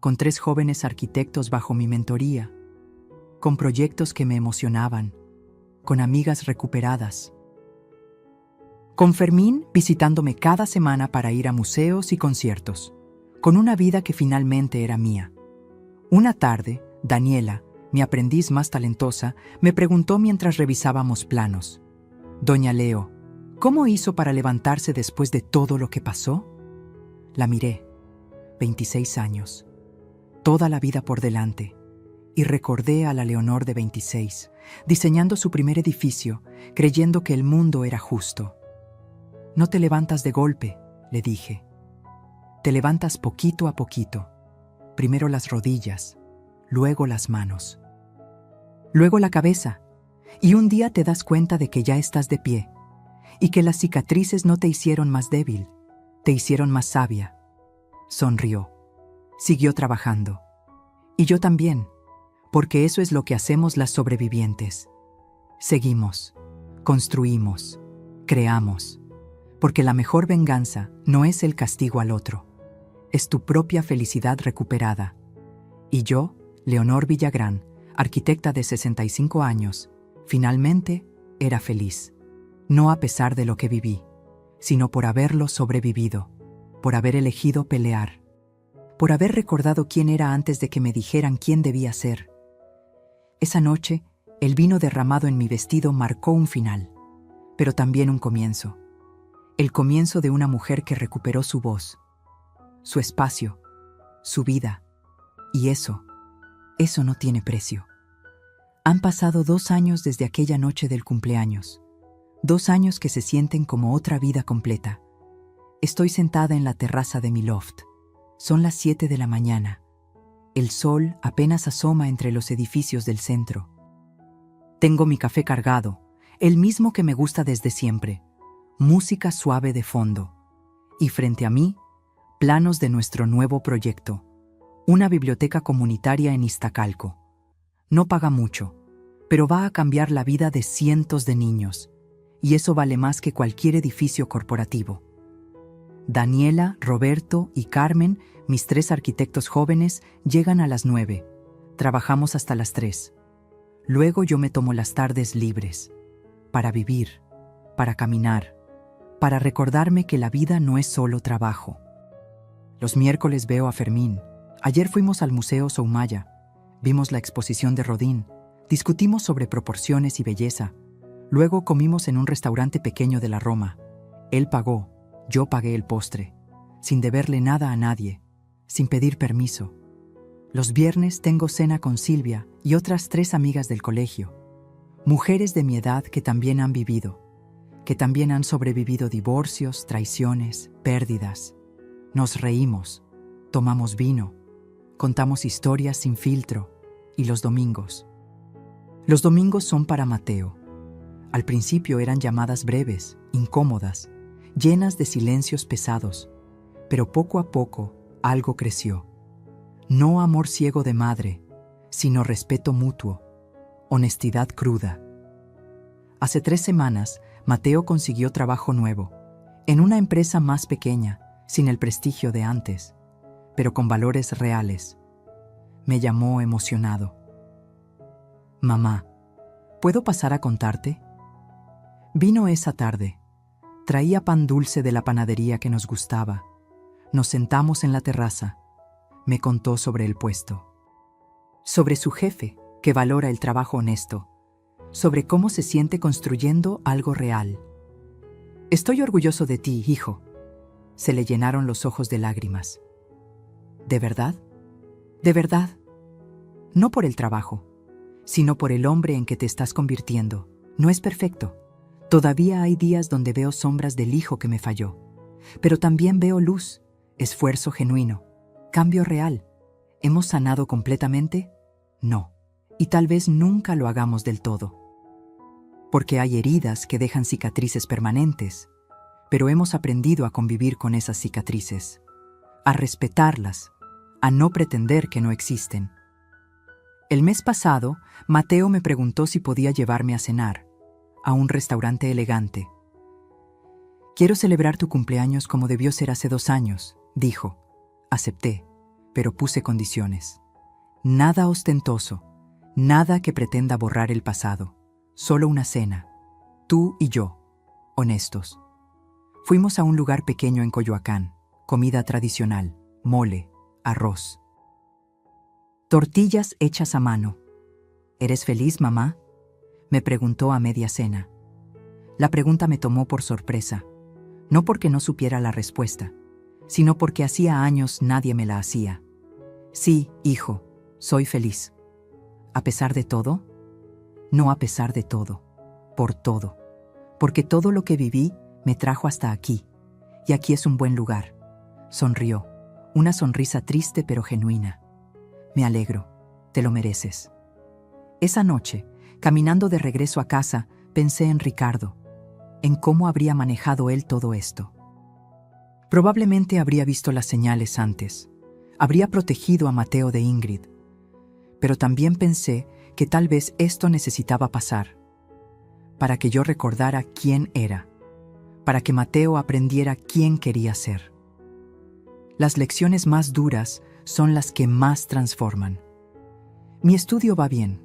con 3 jóvenes arquitectos bajo mi mentoría, con proyectos que me emocionaban, con amigas recuperadas. Con Fermín visitándome cada semana para ir a museos y conciertos, con una vida que finalmente era mía. Una tarde, Daniela, mi aprendiz más talentosa, me preguntó mientras revisábamos planos: «Doña Leo, ¿cómo hizo para levantarse después de todo lo que pasó?». La miré, 26 años, toda la vida por delante, y recordé a la Leonor de 26, diseñando su primer edificio, creyendo que el mundo era justo. «No te levantas de golpe», le dije. «Te levantas poquito a poquito. Primero las rodillas, luego las manos, luego la cabeza, y un día te das cuenta de que ya estás de pie, y que las cicatrices no te hicieron más débil, te hicieron más sabia». Sonrió. Siguió trabajando. Y yo también, porque eso es lo que hacemos las sobrevivientes. Seguimos, construimos, creamos. Porque la mejor venganza no es el castigo al otro, es tu propia felicidad recuperada. Y yo, Leonor Villagrán, arquitecta de 65 años, finalmente era feliz. No a pesar de lo que viví, sino por haberlo sobrevivido, por haber elegido pelear, por haber recordado quién era antes de que me dijeran quién debía ser. Esa noche, el vino derramado en mi vestido marcó un final, pero también un comienzo. El comienzo de una mujer que recuperó su voz, su espacio, su vida. Y eso no tiene precio. Han pasado 2 años desde aquella noche del cumpleaños. 2 años que se sienten como otra vida completa. Estoy sentada en la terraza de mi loft. Son las 7 de la mañana. El sol apenas asoma entre los edificios del centro. Tengo mi café cargado, el mismo que me gusta desde siempre. Música suave de fondo. Y frente a mí, planos de nuestro nuevo proyecto. Una biblioteca comunitaria en Iztacalco. No paga mucho, pero va a cambiar la vida de cientos de niños, y eso vale más que cualquier edificio corporativo. Daniela, Roberto y Carmen, mis 3 arquitectos jóvenes, llegan a las 9. Trabajamos hasta las 3. Luego yo me tomo las tardes libres, para vivir, para caminar, para recordarme que la vida no es solo trabajo. Los miércoles veo a Fermín. Ayer fuimos al Museo Soumaya, vimos la exposición de Rodin, discutimos sobre proporciones y belleza. Luego comimos en un restaurante pequeño de la Roma. Él pagó, yo pagué el postre, sin deberle nada a nadie, sin pedir permiso. Los viernes tengo cena con Silvia y otras 3 amigas del colegio, mujeres de mi edad que también han vivido, que también han sobrevivido divorcios, traiciones, pérdidas. Nos reímos, tomamos vino, contamos historias sin filtro, y los domingos. Los domingos son para Mateo. Al principio eran llamadas breves, incómodas, llenas de silencios pesados, pero poco a poco algo creció. No amor ciego de madre, sino respeto mutuo, honestidad cruda. Hace 3 semanas, Mateo consiguió trabajo nuevo, en una empresa más pequeña, sin el prestigio de antes, pero con valores reales. Me llamó emocionado. Mamá, ¿puedo pasar a contarte? Vino esa tarde. Traía pan dulce de la panadería que nos gustaba. Nos sentamos en la terraza. Me contó sobre el puesto. Sobre su jefe, que valora el trabajo honesto. Sobre cómo se siente construyendo algo real. Estoy orgulloso de ti, hijo. Se le llenaron los ojos de lágrimas. ¿De verdad? ¿De verdad? No por el trabajo, sino por el hombre en que te estás convirtiendo. No es perfecto. Todavía hay días donde veo sombras del hijo que me falló. Pero también veo luz, esfuerzo genuino, cambio real. ¿Hemos sanado completamente? No. Y tal vez nunca lo hagamos del todo. Porque hay heridas que dejan cicatrices permanentes, pero hemos aprendido a convivir con esas cicatrices, a respetarlas, a no pretender que no existen. El mes pasado, Mateo me preguntó si podía llevarme a cenar, a un restaurante elegante. Quiero celebrar tu cumpleaños como debió ser hace 2 años, dijo. Acepté, pero puse condiciones. Nada ostentoso, nada que pretenda borrar el pasado, solo una cena, tú y yo, honestos. Fuimos a un lugar pequeño en Coyoacán, comida tradicional, mole, arroz. Tortillas hechas a mano. ¿Eres feliz, mamá?, me preguntó a media cena. La pregunta me tomó por sorpresa, no porque no supiera la respuesta, sino porque hacía años nadie me la hacía. Sí, hijo, soy feliz. ¿A pesar de todo? No a pesar de todo, por todo, porque todo lo que viví me trajo hasta aquí, y aquí es un buen lugar. Sonrió, una sonrisa triste pero genuina. Me alegro, te lo mereces. Esa noche, caminando de regreso a casa, pensé en Ricardo, en cómo habría manejado él todo esto. Probablemente habría visto las señales antes, habría protegido a Mateo de Ingrid, pero también pensé que tal vez esto necesitaba pasar, para que yo recordara quién era, para que Mateo aprendiera quién quería ser. Las lecciones más duras son las que más transforman. Mi estudio va bien.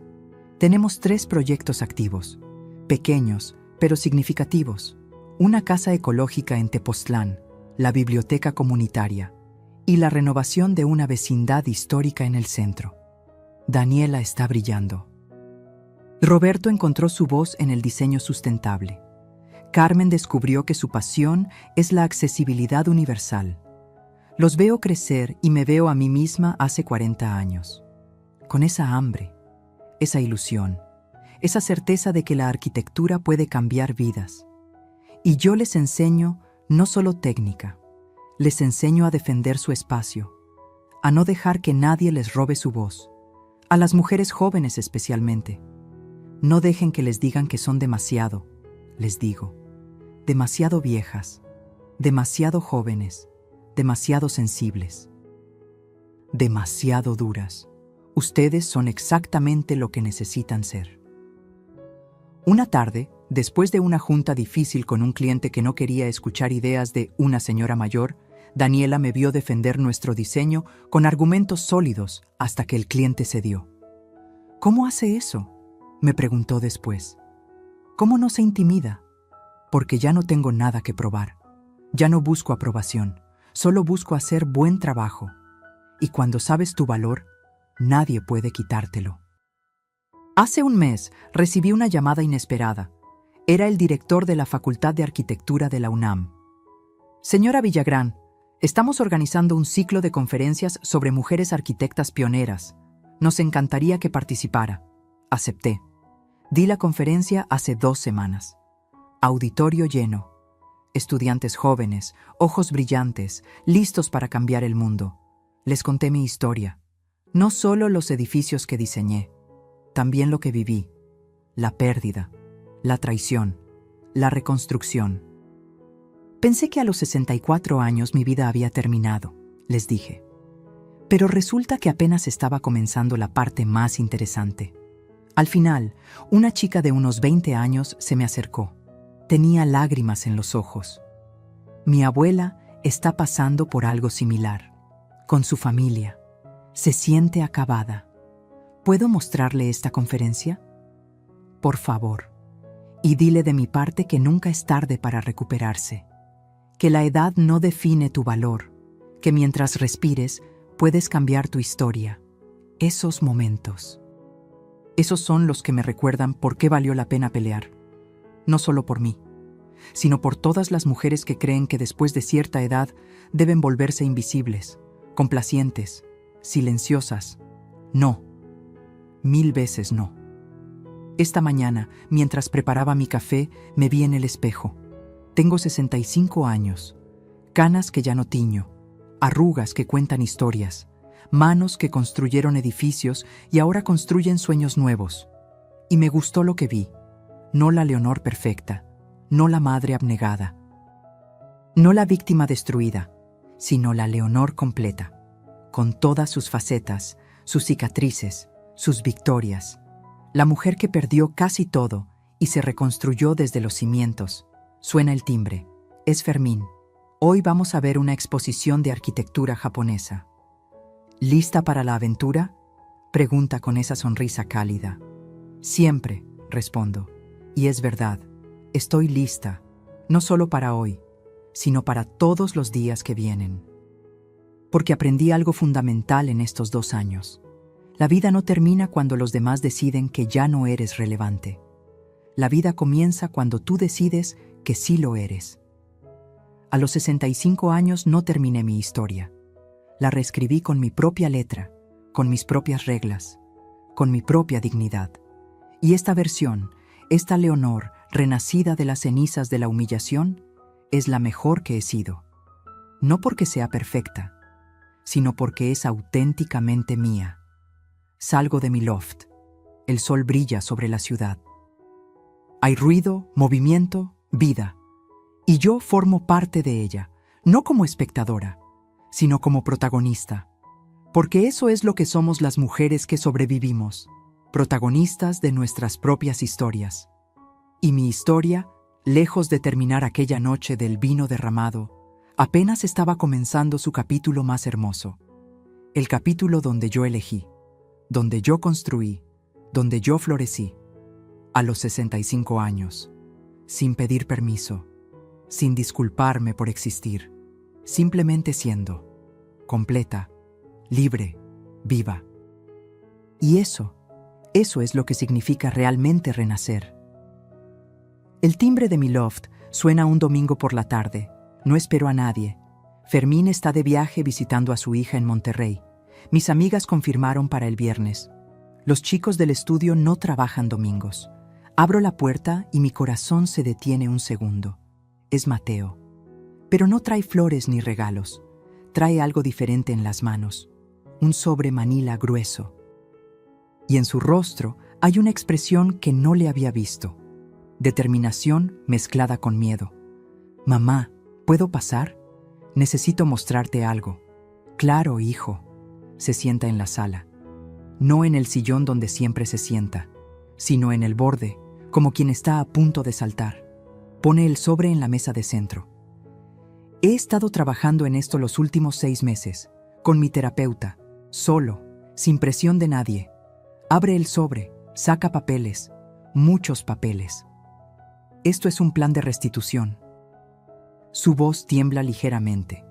Tenemos 3 proyectos activos, pequeños pero significativos. Una casa ecológica en Tepoztlán, la biblioteca comunitaria y la renovación de una vecindad histórica en el centro. Daniela está brillando. Roberto encontró su voz en el diseño sustentable. Carmen descubrió que su pasión es la accesibilidad universal. Los veo crecer y me veo a mí misma hace 40 años. Con esa hambre, esa ilusión, esa certeza de que la arquitectura puede cambiar vidas. Y yo les enseño no solo técnica, les enseño a defender su espacio, a no dejar que nadie les robe su voz, a las mujeres jóvenes especialmente. No dejen que les digan que son demasiado, les digo, demasiado viejas, demasiado jóvenes, demasiado sensibles, demasiado duras. Ustedes son exactamente lo que necesitan ser. Una tarde, después de una junta difícil con un cliente que no quería escuchar ideas de una señora mayor, Daniela me vio defender nuestro diseño con argumentos sólidos hasta que el cliente cedió. ¿Cómo hace eso?, me preguntó después. ¿Cómo no se intimida? Porque ya no tengo nada que probar. Ya no busco aprobación, solo busco hacer buen trabajo. Y cuando sabes tu valor, nadie puede quitártelo. Hace un mes recibí una llamada inesperada. Era el director de la Facultad de Arquitectura de la UNAM. Señora Villagrán, estamos organizando un ciclo de conferencias sobre mujeres arquitectas pioneras. Nos encantaría que participara. Acepté. Di la conferencia hace 2 semanas. Auditorio lleno. Estudiantes jóvenes, ojos brillantes, listos para cambiar el mundo. Les conté mi historia. No solo los edificios que diseñé, también lo que viví. La pérdida, la traición, la reconstrucción. Pensé que a los 64 años mi vida había terminado, les dije. Pero resulta que apenas estaba comenzando la parte más interesante. Al final, una chica de unos 20 años se me acercó. Tenía lágrimas en los ojos. Mi abuela está pasando por algo similar. Con su familia. Se siente acabada. ¿Puedo mostrarle esta conferencia? Por favor. Y dile de mi parte que nunca es tarde para recuperarse. Que la edad no define tu valor. Que mientras respires, puedes cambiar tu historia. Esos momentos. Esos son los que me recuerdan por qué valió la pena pelear. No solo por mí, sino por todas las mujeres que creen que después de cierta edad deben volverse invisibles, complacientes, silenciosas. No. 1000 veces no. Esta mañana, mientras preparaba mi café, me vi en el espejo. Tengo 65 años, canas que ya no tiño, arrugas que cuentan historias, manos que construyeron edificios y ahora construyen sueños nuevos. Y me gustó lo que vi. No la Leonor perfecta, no la madre abnegada, no la víctima destruida, sino la Leonor completa, con todas sus facetas, sus cicatrices, sus victorias. La mujer que perdió casi todo y se reconstruyó desde los cimientos. Suena el timbre. Es Fermín. Hoy vamos a ver una exposición de arquitectura japonesa. ¿Lista para la aventura?, pregunta con esa sonrisa cálida. Siempre, respondo. Y es verdad, estoy lista, no solo para hoy, sino para todos los días que vienen. Porque aprendí algo fundamental en estos 2 años. La vida no termina cuando los demás deciden que ya no eres relevante. La vida comienza cuando tú decides que sí lo eres. A los 65 años no terminé mi historia. La reescribí con mi propia letra, con mis propias reglas, con mi propia dignidad. Y esta versión, esta Leonor, renacida de las cenizas de la humillación, es la mejor que he sido. No porque sea perfecta, sino porque es auténticamente mía. Salgo de mi loft. El sol brilla sobre la ciudad. Hay ruido, movimiento, vida. Y yo formo parte de ella, no como espectadora, sino como protagonista. Porque eso es lo que somos las mujeres que sobrevivimos, protagonistas de nuestras propias historias. Y mi historia, lejos de terminar aquella noche del vino derramado, apenas estaba comenzando su capítulo más hermoso. El capítulo donde yo elegí, donde yo construí, donde yo florecí. A los 65 años, sin pedir permiso, sin disculparme por existir, simplemente siendo, completa, libre, viva. Y eso es lo que significa realmente renacer. El timbre de mi loft suena un domingo por la tarde. No espero a nadie. Fermín está de viaje visitando a su hija en Monterrey. Mis amigas confirmaron para el viernes. Los chicos del estudio no trabajan domingos. Abro la puerta y mi corazón se detiene un segundo. Es Mateo. Pero no trae flores ni regalos. Trae algo diferente en las manos. Un sobre manila grueso. Y en su rostro hay una expresión que no le había visto. Determinación mezclada con miedo. Mamá, ¿puedo pasar? Necesito mostrarte algo. Claro, hijo. Se sienta en la sala. No en el sillón donde siempre se sienta, sino en el borde, como quien está a punto de saltar. Pone el sobre en la mesa de centro. He estado trabajando en esto los últimos 6 meses, con mi terapeuta, solo, sin presión de nadie. Abre el sobre, saca papeles, muchos papeles. Esto es un plan de restitución. Su voz tiembla ligeramente.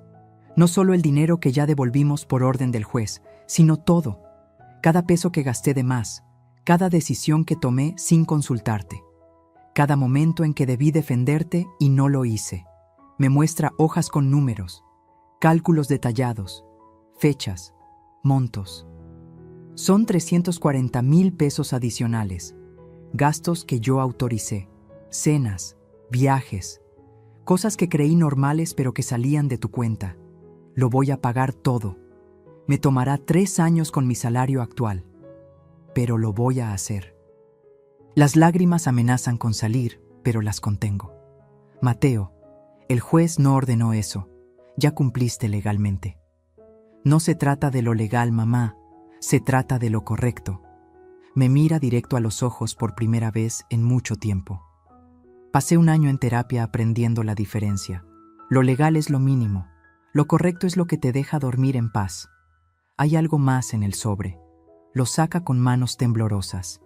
No solo el dinero que ya devolvimos por orden del juez, sino todo. Cada peso que gasté de más, cada decisión que tomé sin consultarte, cada momento en que debí defenderte y no lo hice. Me muestra hojas con números, cálculos detallados, fechas, montos. Son 340,000 pesos adicionales, gastos que yo autoricé, cenas, viajes, cosas que creí normales pero que salían de tu cuenta. Lo voy a pagar todo. Me tomará 3 años con mi salario actual, pero lo voy a hacer. Las lágrimas amenazan con salir, pero las contengo. Mateo, el juez no ordenó eso. Ya cumpliste legalmente. No se trata de lo legal, mamá. Se trata de lo correcto. Me mira directo a los ojos por primera vez en mucho tiempo. Pasé 1 año en terapia aprendiendo la diferencia. Lo legal es lo mínimo. Lo correcto es lo que te deja dormir en paz. Hay algo más en el sobre. Lo saca con manos temblorosas.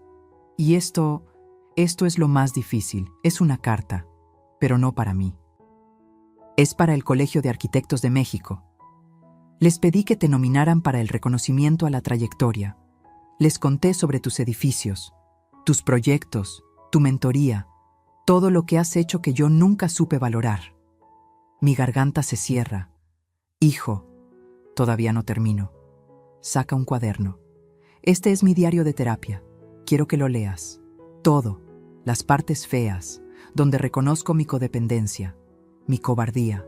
Y esto es lo más difícil. Es una carta, pero no para mí. Es para el Colegio de Arquitectos de México. Les pedí que te nominaran para el reconocimiento a la trayectoria. Les conté sobre tus edificios, tus proyectos, tu mentoría, todo lo que has hecho que yo nunca supe valorar. Mi garganta se cierra. Hijo, todavía no termino. Saca un cuaderno. Este es mi diario de terapia. Quiero que lo leas. Todo, las partes feas, donde reconozco mi codependencia, mi cobardía,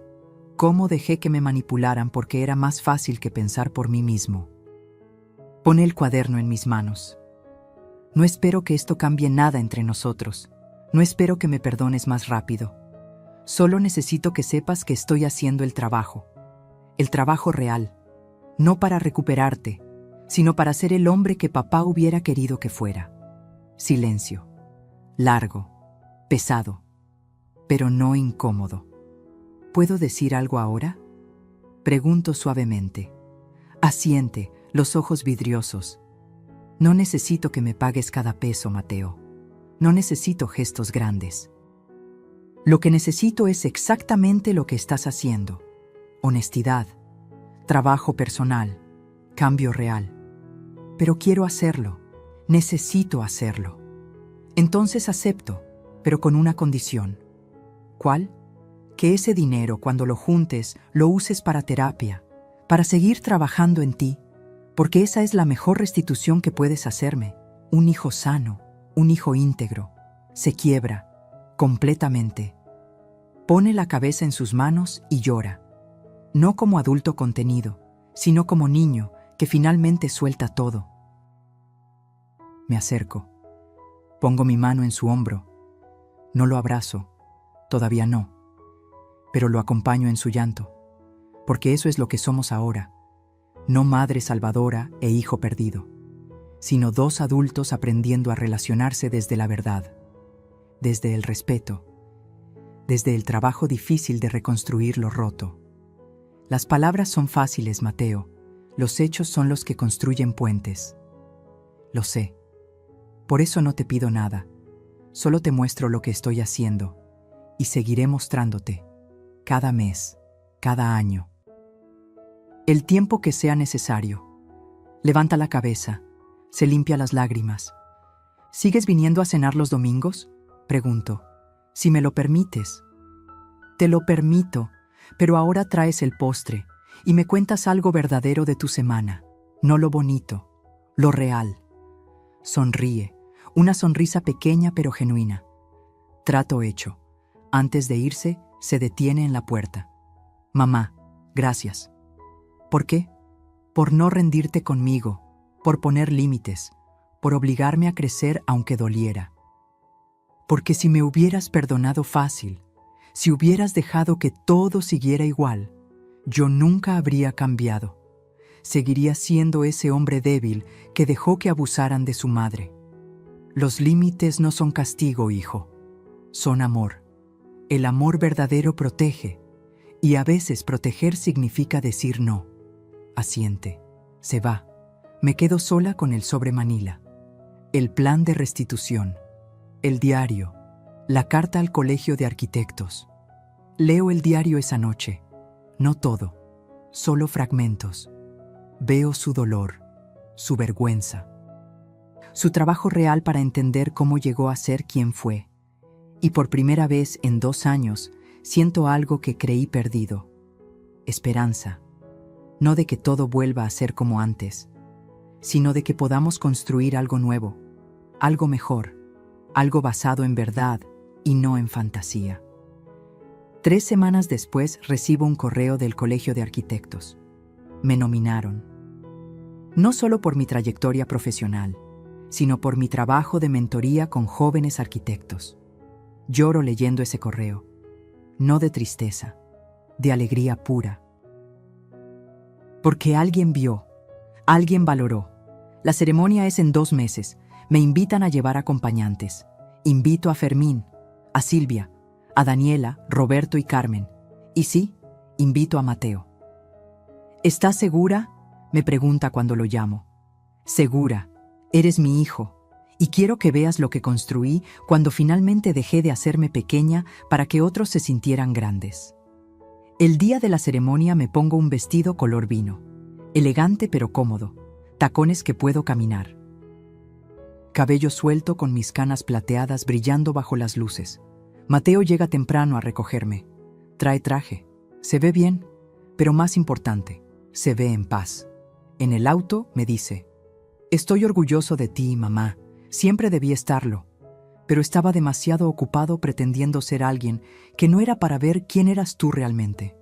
cómo dejé que me manipularan porque era más fácil que pensar por mí mismo. Pone el cuaderno en mis manos. No espero que esto cambie nada entre nosotros. No espero que me perdones más rápido. Solo necesito que sepas que estoy haciendo el trabajo real, no para recuperarte, sino para ser el hombre que papá hubiera querido que fuera. Silencio, largo, pesado, pero no incómodo. ¿Puedo decir algo ahora? Pregunto suavemente. Asiente, los ojos vidriosos. No necesito que me pagues cada peso, Mateo. No necesito gestos grandes. Lo que necesito es exactamente lo que estás haciendo. Honestidad, trabajo personal, cambio real. Pero quiero hacerlo. Necesito hacerlo. Entonces acepto, pero con una condición. ¿Cuál? Que ese dinero, cuando lo juntes, lo uses para terapia, para seguir trabajando en ti, porque esa es la mejor restitución que puedes hacerme. Un hijo sano, un hijo íntegro, se quiebra, completamente. Pone la cabeza en sus manos y llora. No como adulto contenido, sino como niño que finalmente suelta todo. Me acerco. Pongo mi mano en su hombro. No lo abrazo, todavía no, pero lo acompaño en su llanto, porque eso es lo que somos ahora, no madre salvadora e hijo perdido, sino 2 adultos aprendiendo a relacionarse desde la verdad, desde el respeto, desde el trabajo difícil de reconstruir lo roto. Las palabras son fáciles, Mateo, los hechos son los que construyen puentes. Lo sé. Por eso no te pido nada, solo te muestro lo que estoy haciendo y seguiré mostrándote, cada mes, cada año. El tiempo que sea necesario. Levanta la cabeza, se limpia las lágrimas. ¿Sigues viniendo a cenar los domingos? Pregunto. Si me lo permites. Te lo permito, pero ahora traes el postre y me cuentas algo verdadero de tu semana, no lo bonito, lo real. Sonríe, una sonrisa pequeña pero genuina. Trato hecho. Antes de irse, se detiene en la puerta. Mamá, gracias. ¿Por qué? Por no rendirte conmigo, por poner límites, por obligarme a crecer aunque doliera. Porque si me hubieras perdonado fácil, si hubieras dejado que todo siguiera igual, yo nunca habría cambiado. Seguiría siendo ese hombre débil que dejó que abusaran de su madre. Los límites no son castigo, hijo. Son amor. El amor verdadero protege. Y a veces proteger significa decir no. Asiente. Se va. Me quedo sola con el sobre Manila. El plan de restitución. El diario. La carta al colegio de arquitectos. Leo el diario esa noche. No todo. Solo fragmentos. Veo su dolor. Su vergüenza. Su trabajo real para entender cómo llegó a ser quien fue. Y por primera vez en 2 años, siento algo que creí perdido. Esperanza. No de que todo vuelva a ser como antes, sino de que podamos construir algo nuevo, algo mejor, algo basado en verdad y no en fantasía. 3 semanas después recibo un correo del Colegio de Arquitectos. Me nominaron. No solo por mi trayectoria profesional, sino por mi trabajo de mentoría con jóvenes arquitectos. Lloro leyendo ese correo, no de tristeza, de alegría pura. Porque alguien vio, alguien valoró. La ceremonia es en 2 meses. Me invitan a llevar acompañantes. Invito a Fermín, a Silvia, a Daniela, Roberto y Carmen. Y sí, invito a Mateo. ¿Estás segura?, me pregunta cuando lo llamo. Segura, eres mi hijo, y quiero que veas lo que construí cuando finalmente dejé de hacerme pequeña para que otros se sintieran grandes. El día de la ceremonia me pongo un vestido color vino, elegante pero cómodo, tacones que puedo caminar. Cabello suelto con mis canas plateadas brillando bajo las luces. Mateo llega temprano a recogerme. Trae traje. Se ve bien, pero más importante, se ve en paz. En el auto me dice: «Estoy orgulloso de ti, mamá. Siempre debí estarlo, pero estaba demasiado ocupado pretendiendo ser alguien que no era para ver quién eras tú realmente».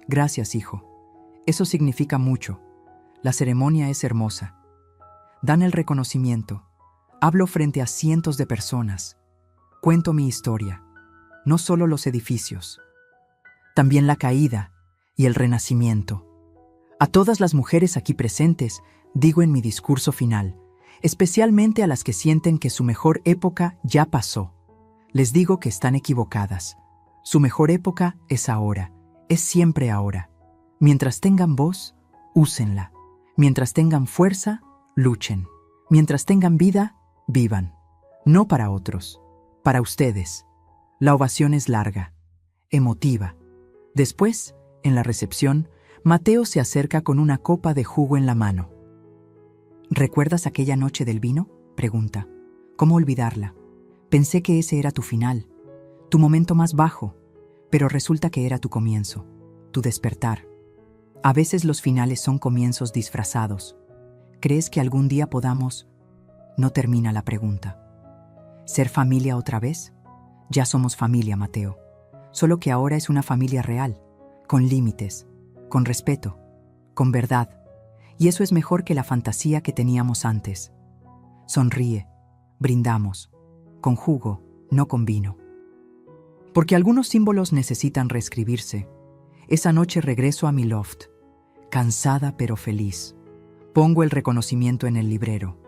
Gracias, hijo. Eso significa mucho. La ceremonia es hermosa. Dan el reconocimiento. Hablo frente a cientos de personas. Cuento mi historia. No solo los edificios. También la caída y el renacimiento. A todas las mujeres aquí presentes, digo en mi discurso final, especialmente a las que sienten que su mejor época ya pasó. Les digo que están equivocadas. Su mejor época es ahora, es siempre ahora. Mientras tengan voz, úsenla. Mientras tengan fuerza, luchen. Mientras tengan vida, vivan. No para otros, para ustedes. La ovación es larga, emotiva. Después, en la recepción, Mateo se acerca con una copa de jugo en la mano. ¿Recuerdas aquella noche del vino?, pregunta. ¿Cómo olvidarla? Pensé que ese era tu final, tu momento más bajo, pero resulta que era tu comienzo, tu despertar. A veces los finales son comienzos disfrazados. ¿Crees que algún día podamos...? No termina la pregunta. ¿Ser familia otra vez? Ya somos familia, Mateo. Solo que ahora es una familia real, con límites, con respeto, con verdad. Y eso es mejor que la fantasía que teníamos antes. Sonríe, brindamos, con jugo, no con vino. Porque algunos símbolos necesitan reescribirse. Esa noche regreso a mi loft, cansada pero feliz. Pongo el reconocimiento en el librero,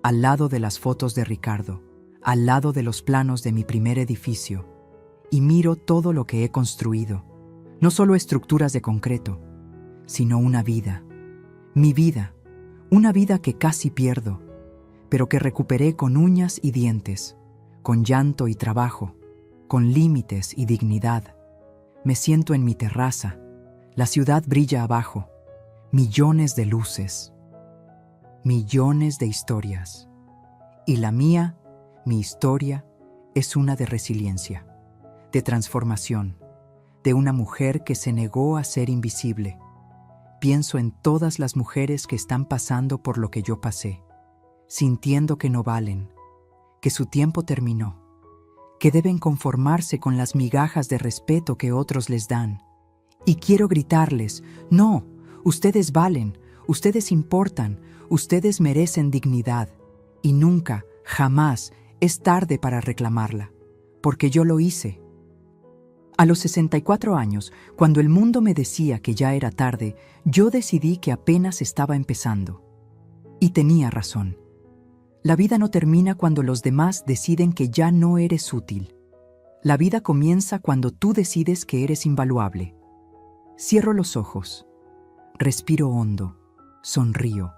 al lado de las fotos de Ricardo, al lado de los planos de mi primer edificio, y miro todo lo que he construido. No solo estructuras de concreto, sino una vida. Mi vida, una vida que casi pierdo, pero que recuperé con uñas y dientes, con llanto y trabajo, con límites y dignidad. Me siento en mi terraza, la ciudad brilla abajo, millones de luces, millones de historias. Y la mía, mi historia, es una de resiliencia, de transformación, de una mujer que se negó a ser invisible. Pienso en todas las mujeres que están pasando por lo que yo pasé, sintiendo que no valen, que su tiempo terminó, que deben conformarse con las migajas de respeto que otros les dan. Y quiero gritarles: no, ustedes valen, ustedes importan, ustedes merecen dignidad. Y nunca, jamás, es tarde para reclamarla, porque yo lo hice. A los 64 años, cuando el mundo me decía que ya era tarde, yo decidí que apenas estaba empezando. Y tenía razón. La vida no termina cuando los demás deciden que ya no eres útil. La vida comienza cuando tú decides que eres invaluable. Cierro los ojos, respiro hondo, sonrío.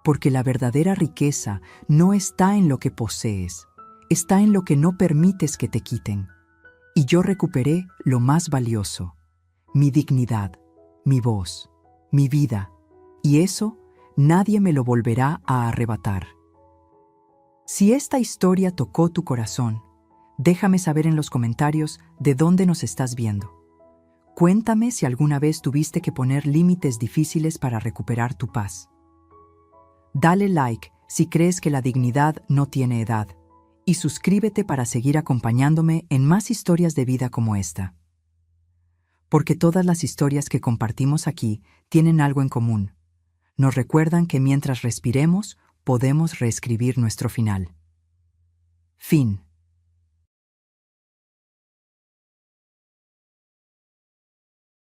Porque la verdadera riqueza no está en lo que posees, está en lo que no permites que te quiten. Y yo recuperé lo más valioso, mi dignidad, mi voz, mi vida, y eso nadie me lo volverá a arrebatar. Si esta historia tocó tu corazón, déjame saber en los comentarios de dónde nos estás viendo. Cuéntame si alguna vez tuviste que poner límites difíciles para recuperar tu paz. Dale like si crees que la dignidad no tiene edad y suscríbete para seguir acompañándome en más historias de vida como esta. Porque todas las historias que compartimos aquí tienen algo en común. Nos recuerdan que mientras respiremos, podemos reescribir nuestro final. Fin.